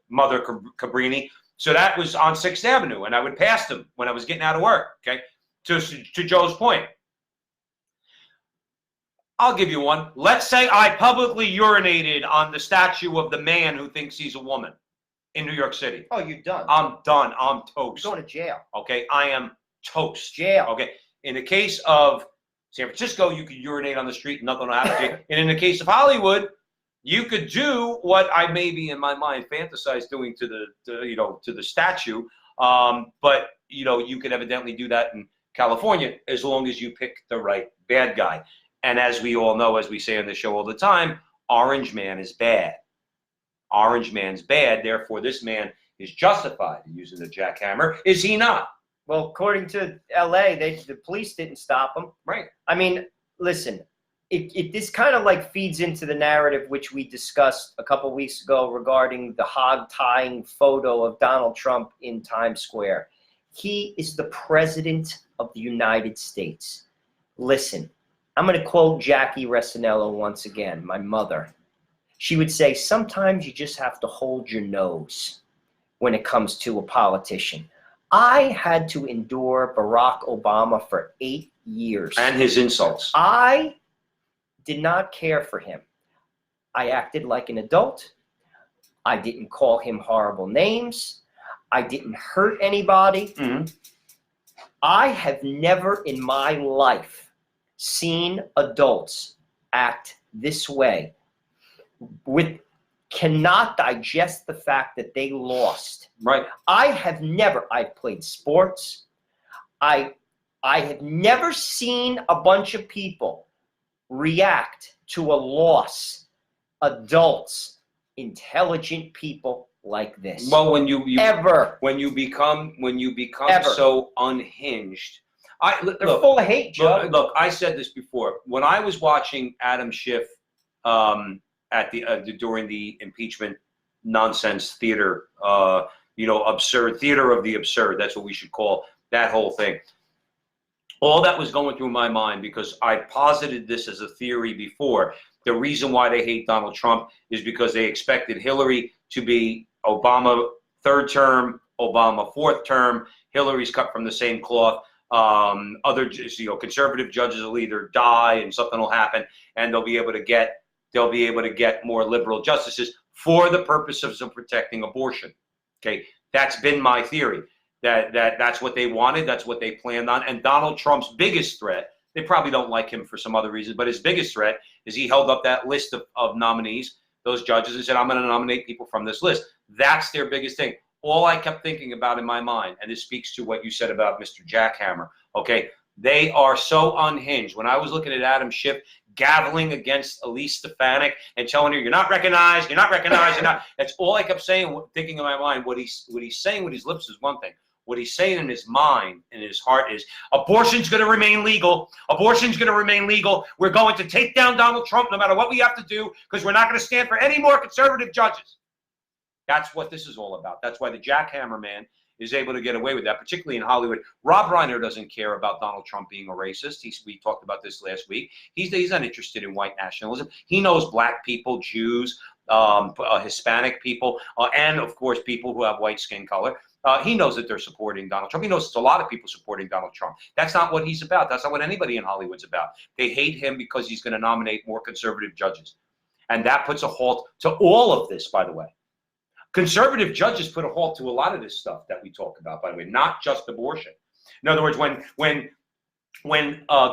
S1: Mother Cabrini. So that was on 6th Avenue, and I would pass them when I was getting out of work, okay? To Joe's point. I'll give you one. Let's say I publicly urinated on the statue of the man who thinks he's a woman in New York City.
S2: Oh, you're done.
S1: I'm done. I'm toast.
S2: You're going to jail.
S1: Okay, I am toast.
S2: Jail.
S1: Okay, in the case of San Francisco, you could urinate on the street and nothing will happen to you. And in the case of Hollywood, you could do what I maybe in my mind fantasize doing to the statue. But you could evidently do that in California as long as you pick the right bad guy. And as we all know, as we say on the show all the time, Orange Man is bad. Orange Man's bad. Therefore, this man is justified in using the jackhammer. Is he not?
S2: Well, according to L.A., the police didn't stop him.
S1: Right.
S2: I mean, listen, this kind of like feeds into the narrative which we discussed a couple weeks ago regarding the hog-tying photo of Donald Trump in Times Square. He is the president of the United States. Listen, I'm going to quote Jackie Resinello once again, my mother. She would say, sometimes you just have to hold your nose when it comes to a politician. I had to endure Barack Obama for 8 years.
S1: And his insults.
S2: I did not care for him. I acted like an adult. I didn't call him horrible names. I didn't hurt anybody. I have never in my life seen adults act this way cannot digest the fact that they lost.
S1: Right.
S2: I've played sports. I have never seen a bunch of people react to a loss. Adults, intelligent people like this.
S1: Well, when you become
S2: Ever.
S1: so unhinged,
S2: they're full of hate, Joe.
S1: Look, I said this before. When I was watching Adam Schiff during the impeachment nonsense theater, absurd theater of the absurd. That's what we should call that whole thing. All that was going through my mind, because I posited this as a theory before. The reason why they hate Donald Trump is because they expected Hillary to be Obama third term, Obama fourth term. Hillary's cut from the same cloth. Other conservative judges will either die and something will happen, and they'll be able to get more liberal justices for the purposes of protecting abortion. Okay, that's been my theory. That's what they wanted. That's what they planned on. And Donald Trump's biggest threat, they probably don't like him for some other reasons, but his biggest threat is he held up that list of nominees, those judges, and said, I'm going to nominate people from this list. That's their biggest thing. All I kept thinking about in my mind, and this speaks to what you said about Mr. Jackhammer, okay, They are so unhinged. When I was looking at Adam Schiff gaveling against Elise Stefanik and telling her, you're not recognized, you're not recognized, you're not. That's all I kept saying, thinking in my mind. What he's saying with his lips is one thing. What he's saying in his mind and in his heart is, abortion's going to remain legal. Abortion's going to remain legal. We're going to take down Donald Trump no matter what we have to do, because we're not going to stand for any more conservative judges. That's what this is all about. That's why the jackhammer man is able to get away with that, particularly in Hollywood. Rob Reiner doesn't care about Donald Trump being a racist. We talked about this last week. He's not interested in white nationalism. He knows black people, Jews, Hispanic people, and, of course, people who have white skin color. He knows that they're supporting Donald Trump. He knows it's a lot of people supporting Donald Trump. That's not what he's about. That's not what anybody in Hollywood's about. They hate him because he's going to nominate more conservative judges. And that puts a halt to all of this, by the way. Conservative judges put a halt to a lot of this stuff that we talk about, by the way, not just abortion. In other words, when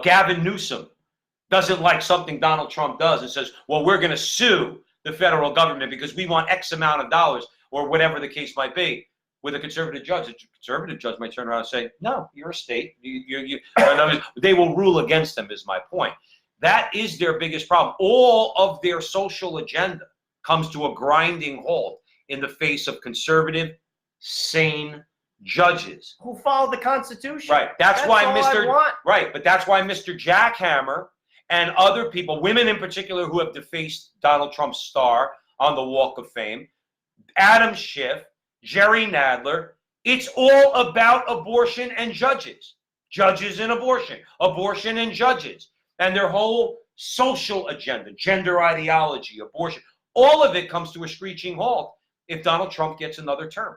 S1: Gavin Newsom doesn't like something Donald Trump does and says, well, we're going to sue the federal government because we want X amount of dollars, or whatever the case might be, with a conservative judge might turn around and say, no, you're a state. They will rule against them, is my point. That is their biggest problem. All of their social agenda comes to a grinding halt in the face of conservative, sane judges
S2: who follow the Constitution.
S1: Right. That's why but that's why Mr. Jackhammer and other people, women in particular, who have defaced Donald Trump's star on the Walk of Fame, Adam Schiff, Jerry Nadler, it's all about abortion and judges. Judges and abortion and judges, and their whole social agenda, gender ideology, abortion, all of it comes to a screeching halt if Donald Trump gets another term,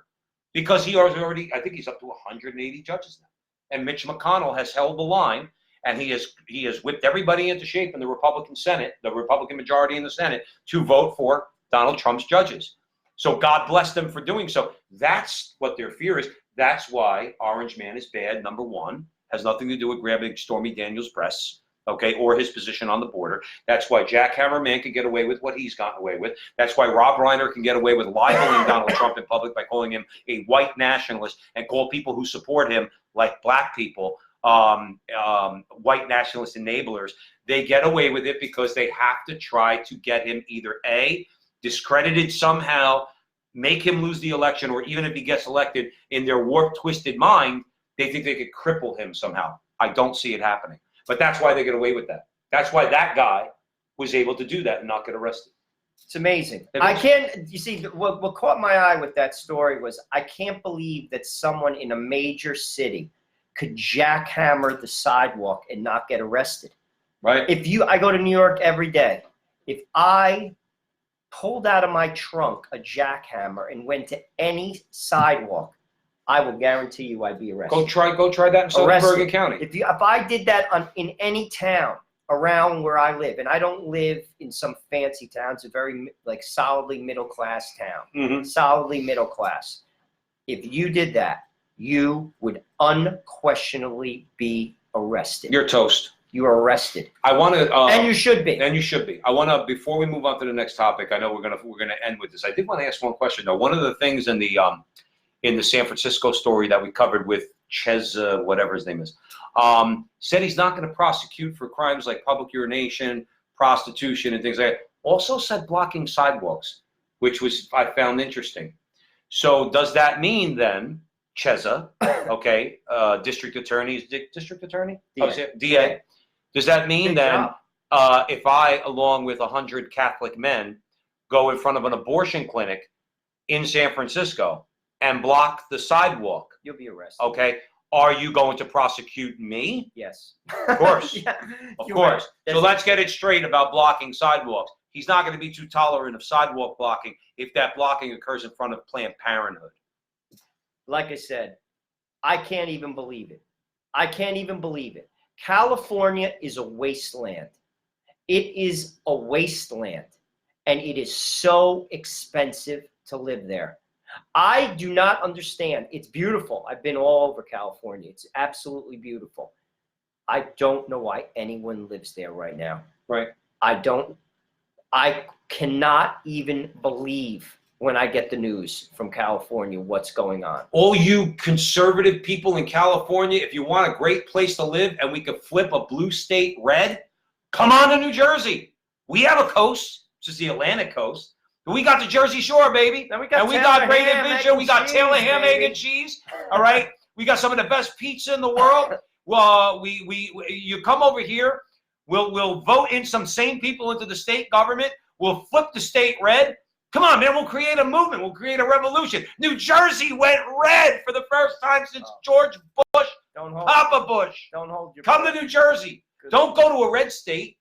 S1: because he already, I think he's up to 180 judges now. And Mitch McConnell has held the line, and he has whipped everybody into shape in the Republican Senate, the Republican majority in the Senate, to vote for Donald Trump's judges. So God bless them for doing so. That's what their fear is. That's why Orange Man is bad, number one. Has nothing to do with grabbing Stormy Daniels' breasts, okay, or his position on the border. That's why Jackhammer Man can get away with what he's gotten away with. That's why Rob Reiner can get away with libeling Donald Trump in public by calling him a white nationalist, and call people who support him, like black people, white nationalist enablers. They get away with it because they have to try to get him either A, discredited somehow, make him lose the election, or even if he gets elected, in their warped, twisted mind, they think they could cripple him somehow. I don't see it happening. But that's why they get away with that. That's why that guy was able to do that and not get arrested.
S2: It's amazing. I can't, you see, what caught my eye with that story was, I can't believe that someone in a major city could jackhammer the sidewalk and not get arrested.
S1: Right.
S2: I go to New York every day. If I pulled out of my trunk a jackhammer and went to any sidewalk, I will guarantee you I'd be arrested.
S1: Go try that in Bergen County.
S2: If I did that in any town around where I live, and I don't live in some fancy town, it's a very solidly middle class town, solidly middle class. If you did that, you would unquestionably be arrested.
S1: You're toast.
S2: You are arrested.
S1: I want to,
S2: and you should be.
S1: And you should be. I want to, before we move on to the next topic, I know we're gonna end with this. I did want to ask one question though. One of the things in the San Francisco story that we covered with Cheza, whatever his name is, said he's not going to prosecute for crimes like public urination, prostitution, and things like that. Also said blocking sidewalks, which I found interesting. So does that mean then, Cheza, okay, district attorney? DA. Oh, DA. Does that mean then, if I, along with 100 Catholic men, go in front of an abortion clinic in San Francisco and block the sidewalk,
S2: you'll be arrested.
S1: Okay. Are you going to prosecute me?
S2: Yes.
S1: Of course.
S2: Yeah,
S1: of course. So let's get it straight about blocking sidewalks. He's not going to be too tolerant of sidewalk blocking if that blocking occurs in front of Planned Parenthood.
S2: Like I said, I can't even believe it. I can't even believe it. California is a wasteland. It is a wasteland, and it is so expensive to live there. I do not understand. It's beautiful. I've been all over California. It's absolutely beautiful. I don't know why anyone lives there right now.
S1: Right.
S2: I cannot even believe when I get the news from California, what's going on.
S1: All you conservative people in California, if you want a great place to live and we could flip a blue state red, come on to New Jersey. We have a coast, which is the Atlantic coast. We got the Jersey Shore, baby.
S2: And we
S1: got great Vision. We got Taylor ham, egg, and cheese. All right. We got some of the best pizza in the world. Well, you come over here. We'll vote in some sane people into the state government. We'll flip the state red. Come on, man. We'll create a movement. We'll create a revolution. New Jersey went red for the first time since George Bush, Papa Bush.
S2: Don't hold your
S1: Come to New Jersey. Don't go to a red state.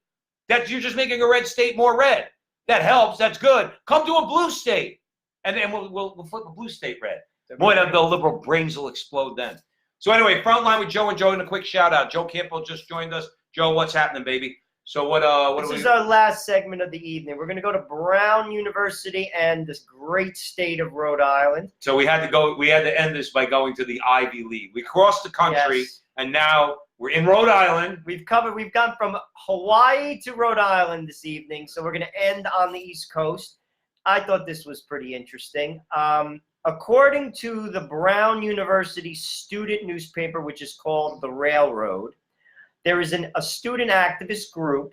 S1: That you're just making a red state more red. That helps. That's good. Come to a blue state, and then we'll flip a blue state red. Boy, the liberal brains will explode then. So anyway, Frontline with Joe and Joe, and a quick shout out. Joe Campbell just joined us. Joe, what's happening, baby? So what
S2: this is our last segment of the evening. We're going to go to Brown University and this great state of Rhode Island.
S1: So we had to end this by going to the Ivy League. We crossed the country, and now we're in Rhode Island.
S2: We've gone from Hawaii to Rhode Island this evening, so we're going to end on the East Coast. I thought this was pretty interesting. According to the Brown University student newspaper, which is called The Railroad, there is a student activist group.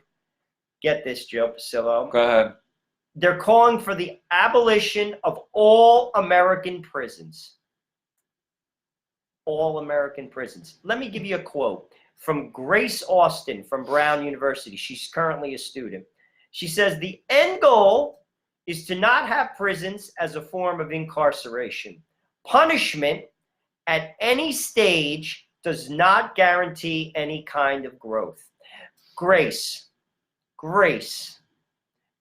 S2: Get this, Joe Pasillo.
S1: Go ahead.
S2: They're calling for the abolition of all American prisons. All American prisons. Let me give you a quote from Grace Austin from Brown University. She's currently a student. She says, the end goal is to not have prisons as a form of incarceration. Punishment at any stage does not guarantee any kind of growth. Grace,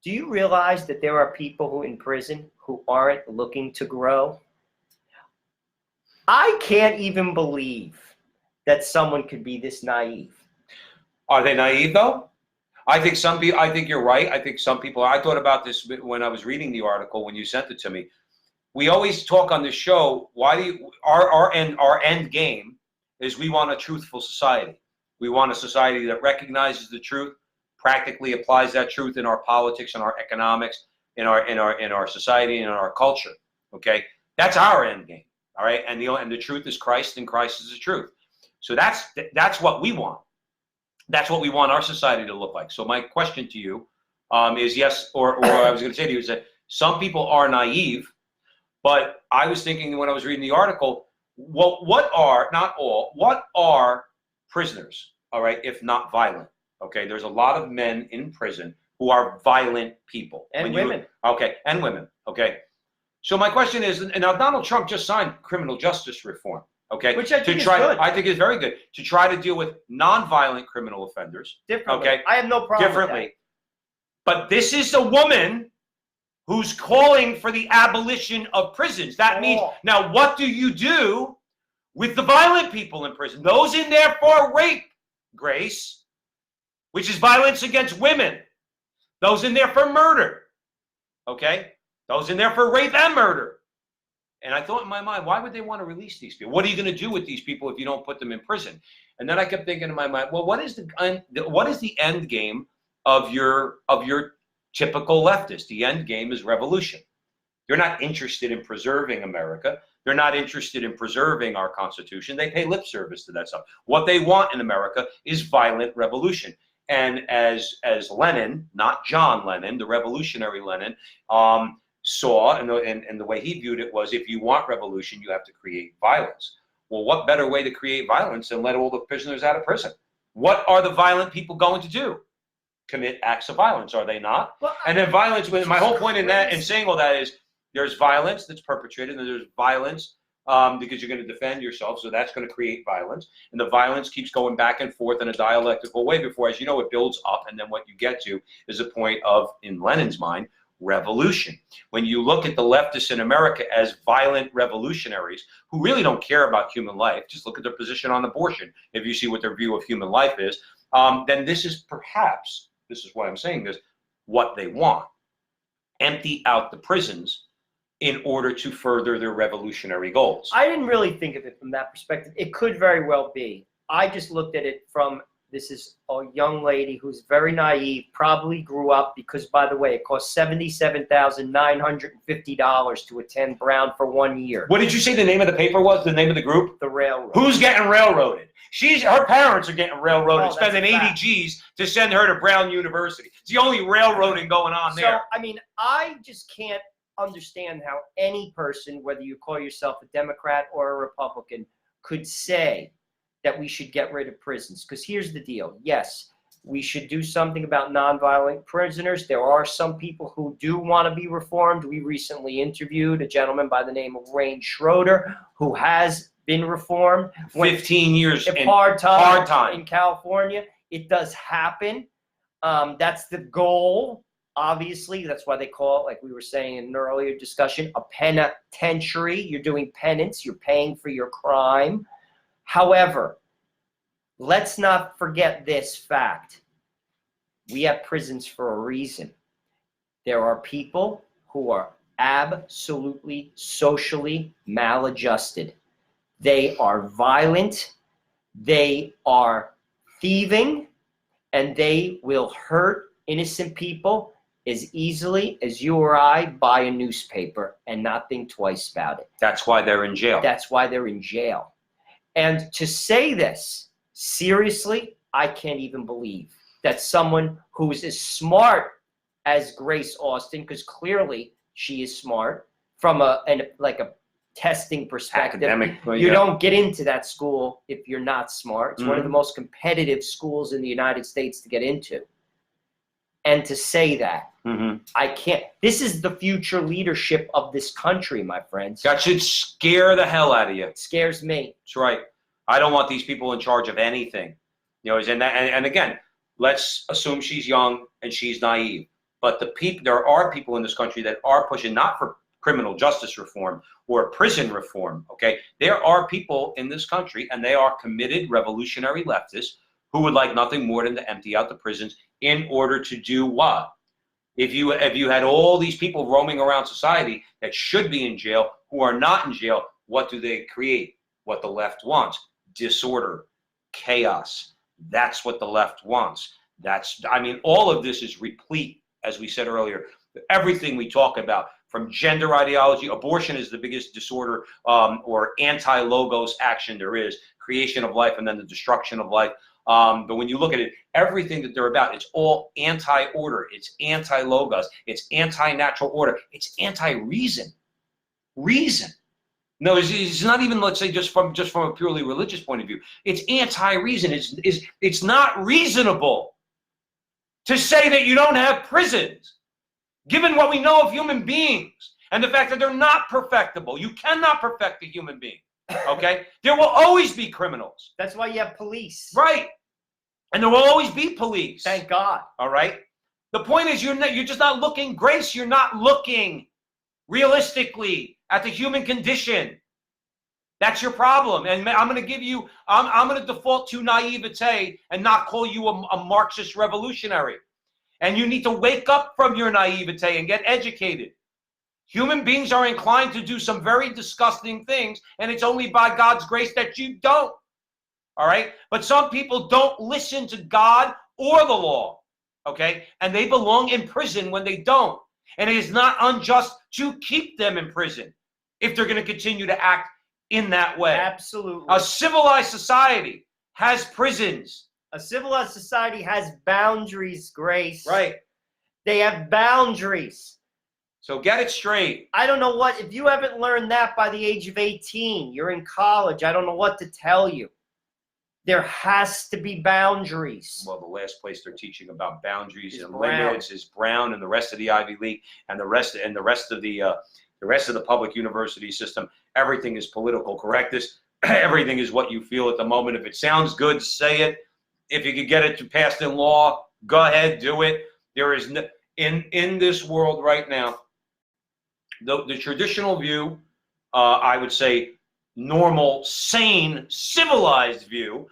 S2: do you realize that there are people who in prison who aren't looking to grow? I can't even believe that someone could be this naive.
S1: Are they naive though? I think some people. I think you're right. I think some people. I thought about this when I was reading the article when you sent it to me. We always talk on this show. Our end game is we want a truthful society. We want a society that recognizes the truth, practically applies that truth in our politics and our economics, in our society and in our culture. Okay, that's our end game. All right, and the truth is Christ, and Christ is the truth. So that's what we want. That's what we want our society to look like. So my question to you is yes, or I was going to say to you is that some people are naive, but I was thinking when I was reading the article, well, what are prisoners, all right, if not violent? Okay, there's a lot of men in prison who are violent people.
S2: And women.
S1: And women, okay. So my question is, and now Donald Trump just signed criminal justice reform, okay?
S2: Which I think is good.
S1: I think is very good, to try to deal with non-violent criminal offenders.
S2: Differently.
S1: Okay?
S2: I have no problem
S1: Differently.
S2: with
S1: But this is a woman who's calling for the abolition of prisons. That means, now what do you do with the violent people in prison? Those in there for rape, Grace, which is violence against women. Those in there for murder, okay? Those in there for rape and murder. And I thought in my mind, why would they want to release these people? What are you going to do with these people if you don't put them in prison? And then I kept thinking in my mind, well, what is the end game of your typical leftist? The end game is revolution. They're not interested in preserving America. They're not interested in preserving our Constitution. They pay lip service to that stuff. What they want in America is violent revolution. And as Lenin, not John Lennon, the revolutionary Lenin, saw, and the way he viewed it was, if you want revolution, you have to create violence. Well, what better way to create violence than let all the prisoners out of prison? What are the violent people going to do? Commit acts of violence, are they not? Well, and then violence, my whole point in saying all that is, there's violence that's perpetrated, and there's violence because you're going to defend yourself, so that's going to create violence. And the violence keeps going back and forth in a dialectical way before, as you know, it builds up, and then what you get to is a point of, in Lenin's mind, revolution. When you look at the leftists in America as violent revolutionaries who really don't care about human life, just look at their position on abortion. If you see what their view of human life is, then this is why I'm saying this, what they want. Empty out the prisons in order to further their revolutionary goals.
S2: I didn't really think of it from that perspective. It could very well be. I just looked at it from This is a young lady who's very naive, probably grew up because, by the way, it costs $77,950 to attend Brown for 1 year.
S1: What did you say the name of the paper was? The name of the group?
S2: The railroad.
S1: Who's getting railroaded? Her parents are getting railroaded,
S2: Oh,
S1: spending 80 G's to send her to Brown University. It's the only railroading going on there.
S2: So, I mean, I just can't understand how any person, whether you call yourself a Democrat or a Republican, could say that we should get rid of prisons. Because here's the deal. Yes, we should do something about nonviolent prisoners. There are some people who do want to be reformed. We recently interviewed a gentleman by the name of Wayne Schroeder who has been reformed.
S1: 15 years in
S2: hard
S1: time
S2: in California. It does happen. That's the goal. Obviously, that's why they call it, like we were saying in an earlier discussion, a penitentiary. You're doing penance. You're paying for your crime. However, let's not forget this fact. We have prisons for a reason. There are people who are absolutely socially maladjusted. They are violent, they are thieving, and they will hurt innocent people as easily as you or I buy a newspaper and not think twice about it.
S1: That's why they're in jail.
S2: That's why they're in jail. And to say this, seriously, I can't even believe that someone who is as smart as Grace Austin, because clearly she is smart from a testing perspective.
S1: Academic,
S2: you don't get into that school if you're not smart. It's one of the most competitive schools in the United States to get into. And to say that, I can't. This is the future leadership of this country, my friends.
S1: That should scare the hell out of you.
S2: It scares me.
S1: That's right. I don't want these people in charge of anything. You know, and again, let's assume she's young and she's naive. But there are people in this country that are pushing not for criminal justice reform or prison reform. Okay, there are people in this country, and they are committed revolutionary leftists who would like nothing more than to empty out the prisons in order to do what? If you had all these people roaming around society that should be in jail who are not in jail, what do they create? What the left wants: disorder, chaos. That's what the left wants. I mean, all of this is replete, as we said earlier. Everything we talk about, from gender ideology, abortion is the biggest disorder or anti-logos action there is, creation of life and then the destruction of life. But when you look at it, everything that they're about, it's all anti-order, it's anti-logos, it's anti-natural order, it's anti-reason. Reason. No, it's not even, let's say, just from a purely religious point of view. It's anti-reason. It's not reasonable to say that you don't have prisons, given what we know of human beings and the fact that they're not perfectible. You cannot perfect a human being. Okay? There will always be criminals.
S2: That's why you have police.
S1: Right. And there will always be police.
S2: Thank God.
S1: All right? The point is, you're just not looking, Grace, you're not looking realistically at the human condition. That's your problem. And I'm going to default to naivete and not call you a Marxist revolutionary. And you need to wake up from your naivete and get educated. Human beings are inclined to do some very disgusting things, and it's only by God's grace that you don't. All right? But some people don't listen to God or the law, okay? And they belong in prison when they don't. And it is not unjust to keep them in prison if they're going to continue to act in that way.
S2: Absolutely.
S1: A civilized society has prisons.
S2: A civilized society has boundaries, Grace.
S1: Right.
S2: They have boundaries.
S1: So get it straight.
S2: I don't know what, if you haven't learned that by the age of 18, you're in college, I don't know what to tell you. There has to be boundaries.
S1: Well, the last place they're teaching about boundaries and limits is Brown and the rest of the Ivy League and the rest of the public university system. Everything is political correctness. Everything is what you feel at the moment. If it sounds good, say it. If you could get it to passed in law, go ahead, do it. There is in this world right now, the traditional view, I would say normal, sane, civilized view,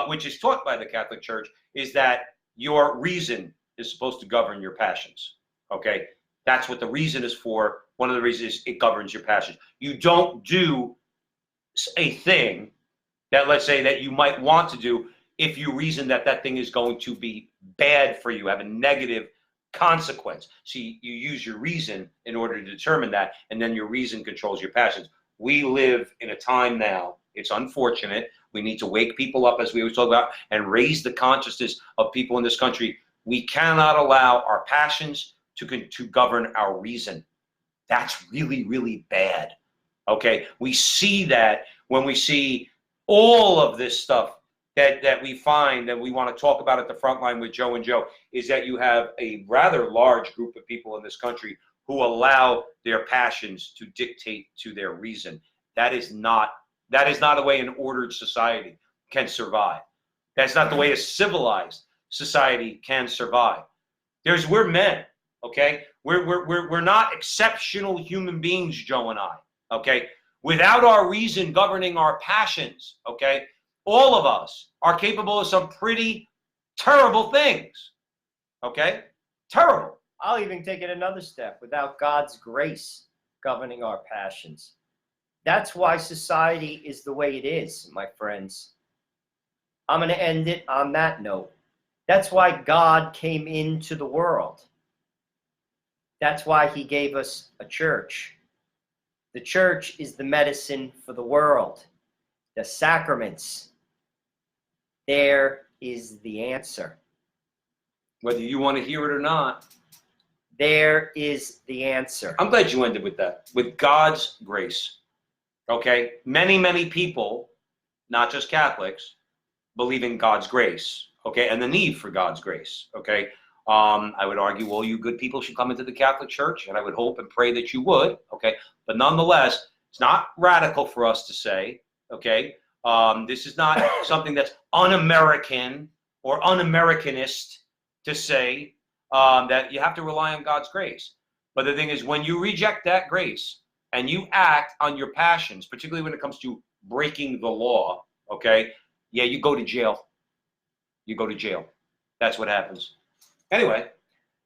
S1: which is taught by the Catholic Church, is that your reason is supposed to govern your passions. Okay? That's what the reason is for. One of the reasons is it governs your passions. You don't do a thing that, let's say, that you might want to do if you reason that that thing is going to be bad for you, have a negative consequence. See, you use your reason in order to determine that, and then your reason controls your passions. We live in a time now, it's unfortunate, we need to wake people up, as we always talk about, and raise the consciousness of people in this country. We cannot allow our passions to govern our reason. That's really, really bad. Okay, we see that when we see all of this stuff that we find and we want to talk about at the Frontline with Joe and Joe, is that you have a rather large group of people in this country who allow their passions to dictate to their reason. That is not the way an ordered society can survive. That's not the way a civilized society can survive. We're men, okay? We're not exceptional human beings, Joe and I, okay? Without our reason governing our passions, okay, all of us are capable of some pretty terrible things, okay? Terrible.
S2: I'll even take it another step. Without God's grace governing our passions. That's why society is the way it is, my friends. I'm going to end it on that note. That's why God came into the world. That's why he gave us a church. The church is the medicine for the world. The sacraments. There is the answer.
S1: Whether you want to hear it or not.
S2: There is the answer.
S1: I'm glad you ended with that. With God's grace. Okay? Many, many people, not just Catholics, believe in God's grace. Okay? And the need for God's grace. Okay? I would argue all you good people should come into the Catholic Church, and I would hope and pray that you would. Okay? But nonetheless, it's not radical for us to say. Okay? This is not something that's un-American or un-Americanist to say that you have to rely on God's grace. But the thing is, when you reject that grace and you act on your passions, particularly when it comes to breaking the law, okay, yeah, you go to jail. You go to jail. That's what happens. Anyway.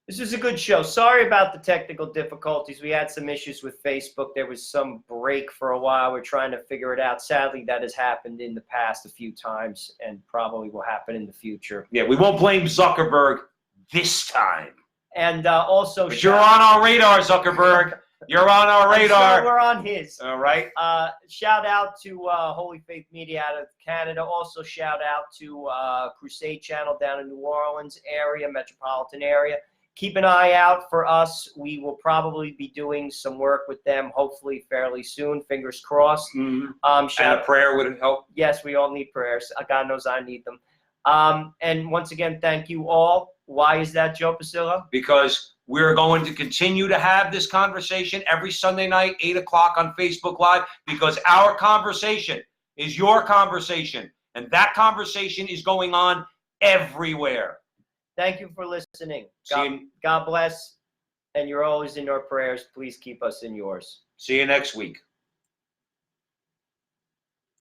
S2: This is a good show. Sorry about the technical difficulties. We had some issues with Facebook. There was some break for a while. We're trying to figure it out. Sadly, that has happened in the past a few times and probably will happen in the future.
S1: Yeah, we won't blame Zuckerberg this time.
S2: And also...
S1: But you're on our radar, Zuckerberg. You're on our radar.
S2: Sure we're on his.
S1: All right.
S2: Shout out to HolyFaith Media out of Canada. Also shout out to Crusade Channel down in New Orleans area, metropolitan area. Keep an eye out for us. We will probably be doing some work with them, hopefully fairly soon. Fingers crossed.
S1: Mm-hmm. And a prayer would help.
S2: Yes, we all need prayers. God knows I need them. And once again, thank you all. Why is that, Joe Pasillo?
S1: Because we're going to continue to have this conversation every Sunday night, 8 o'clock on Facebook Live, because our conversation is your conversation. And that conversation is going on everywhere.
S2: Thank you for listening. God bless. And you're always in our prayers. Please keep us in yours.
S1: See you next week.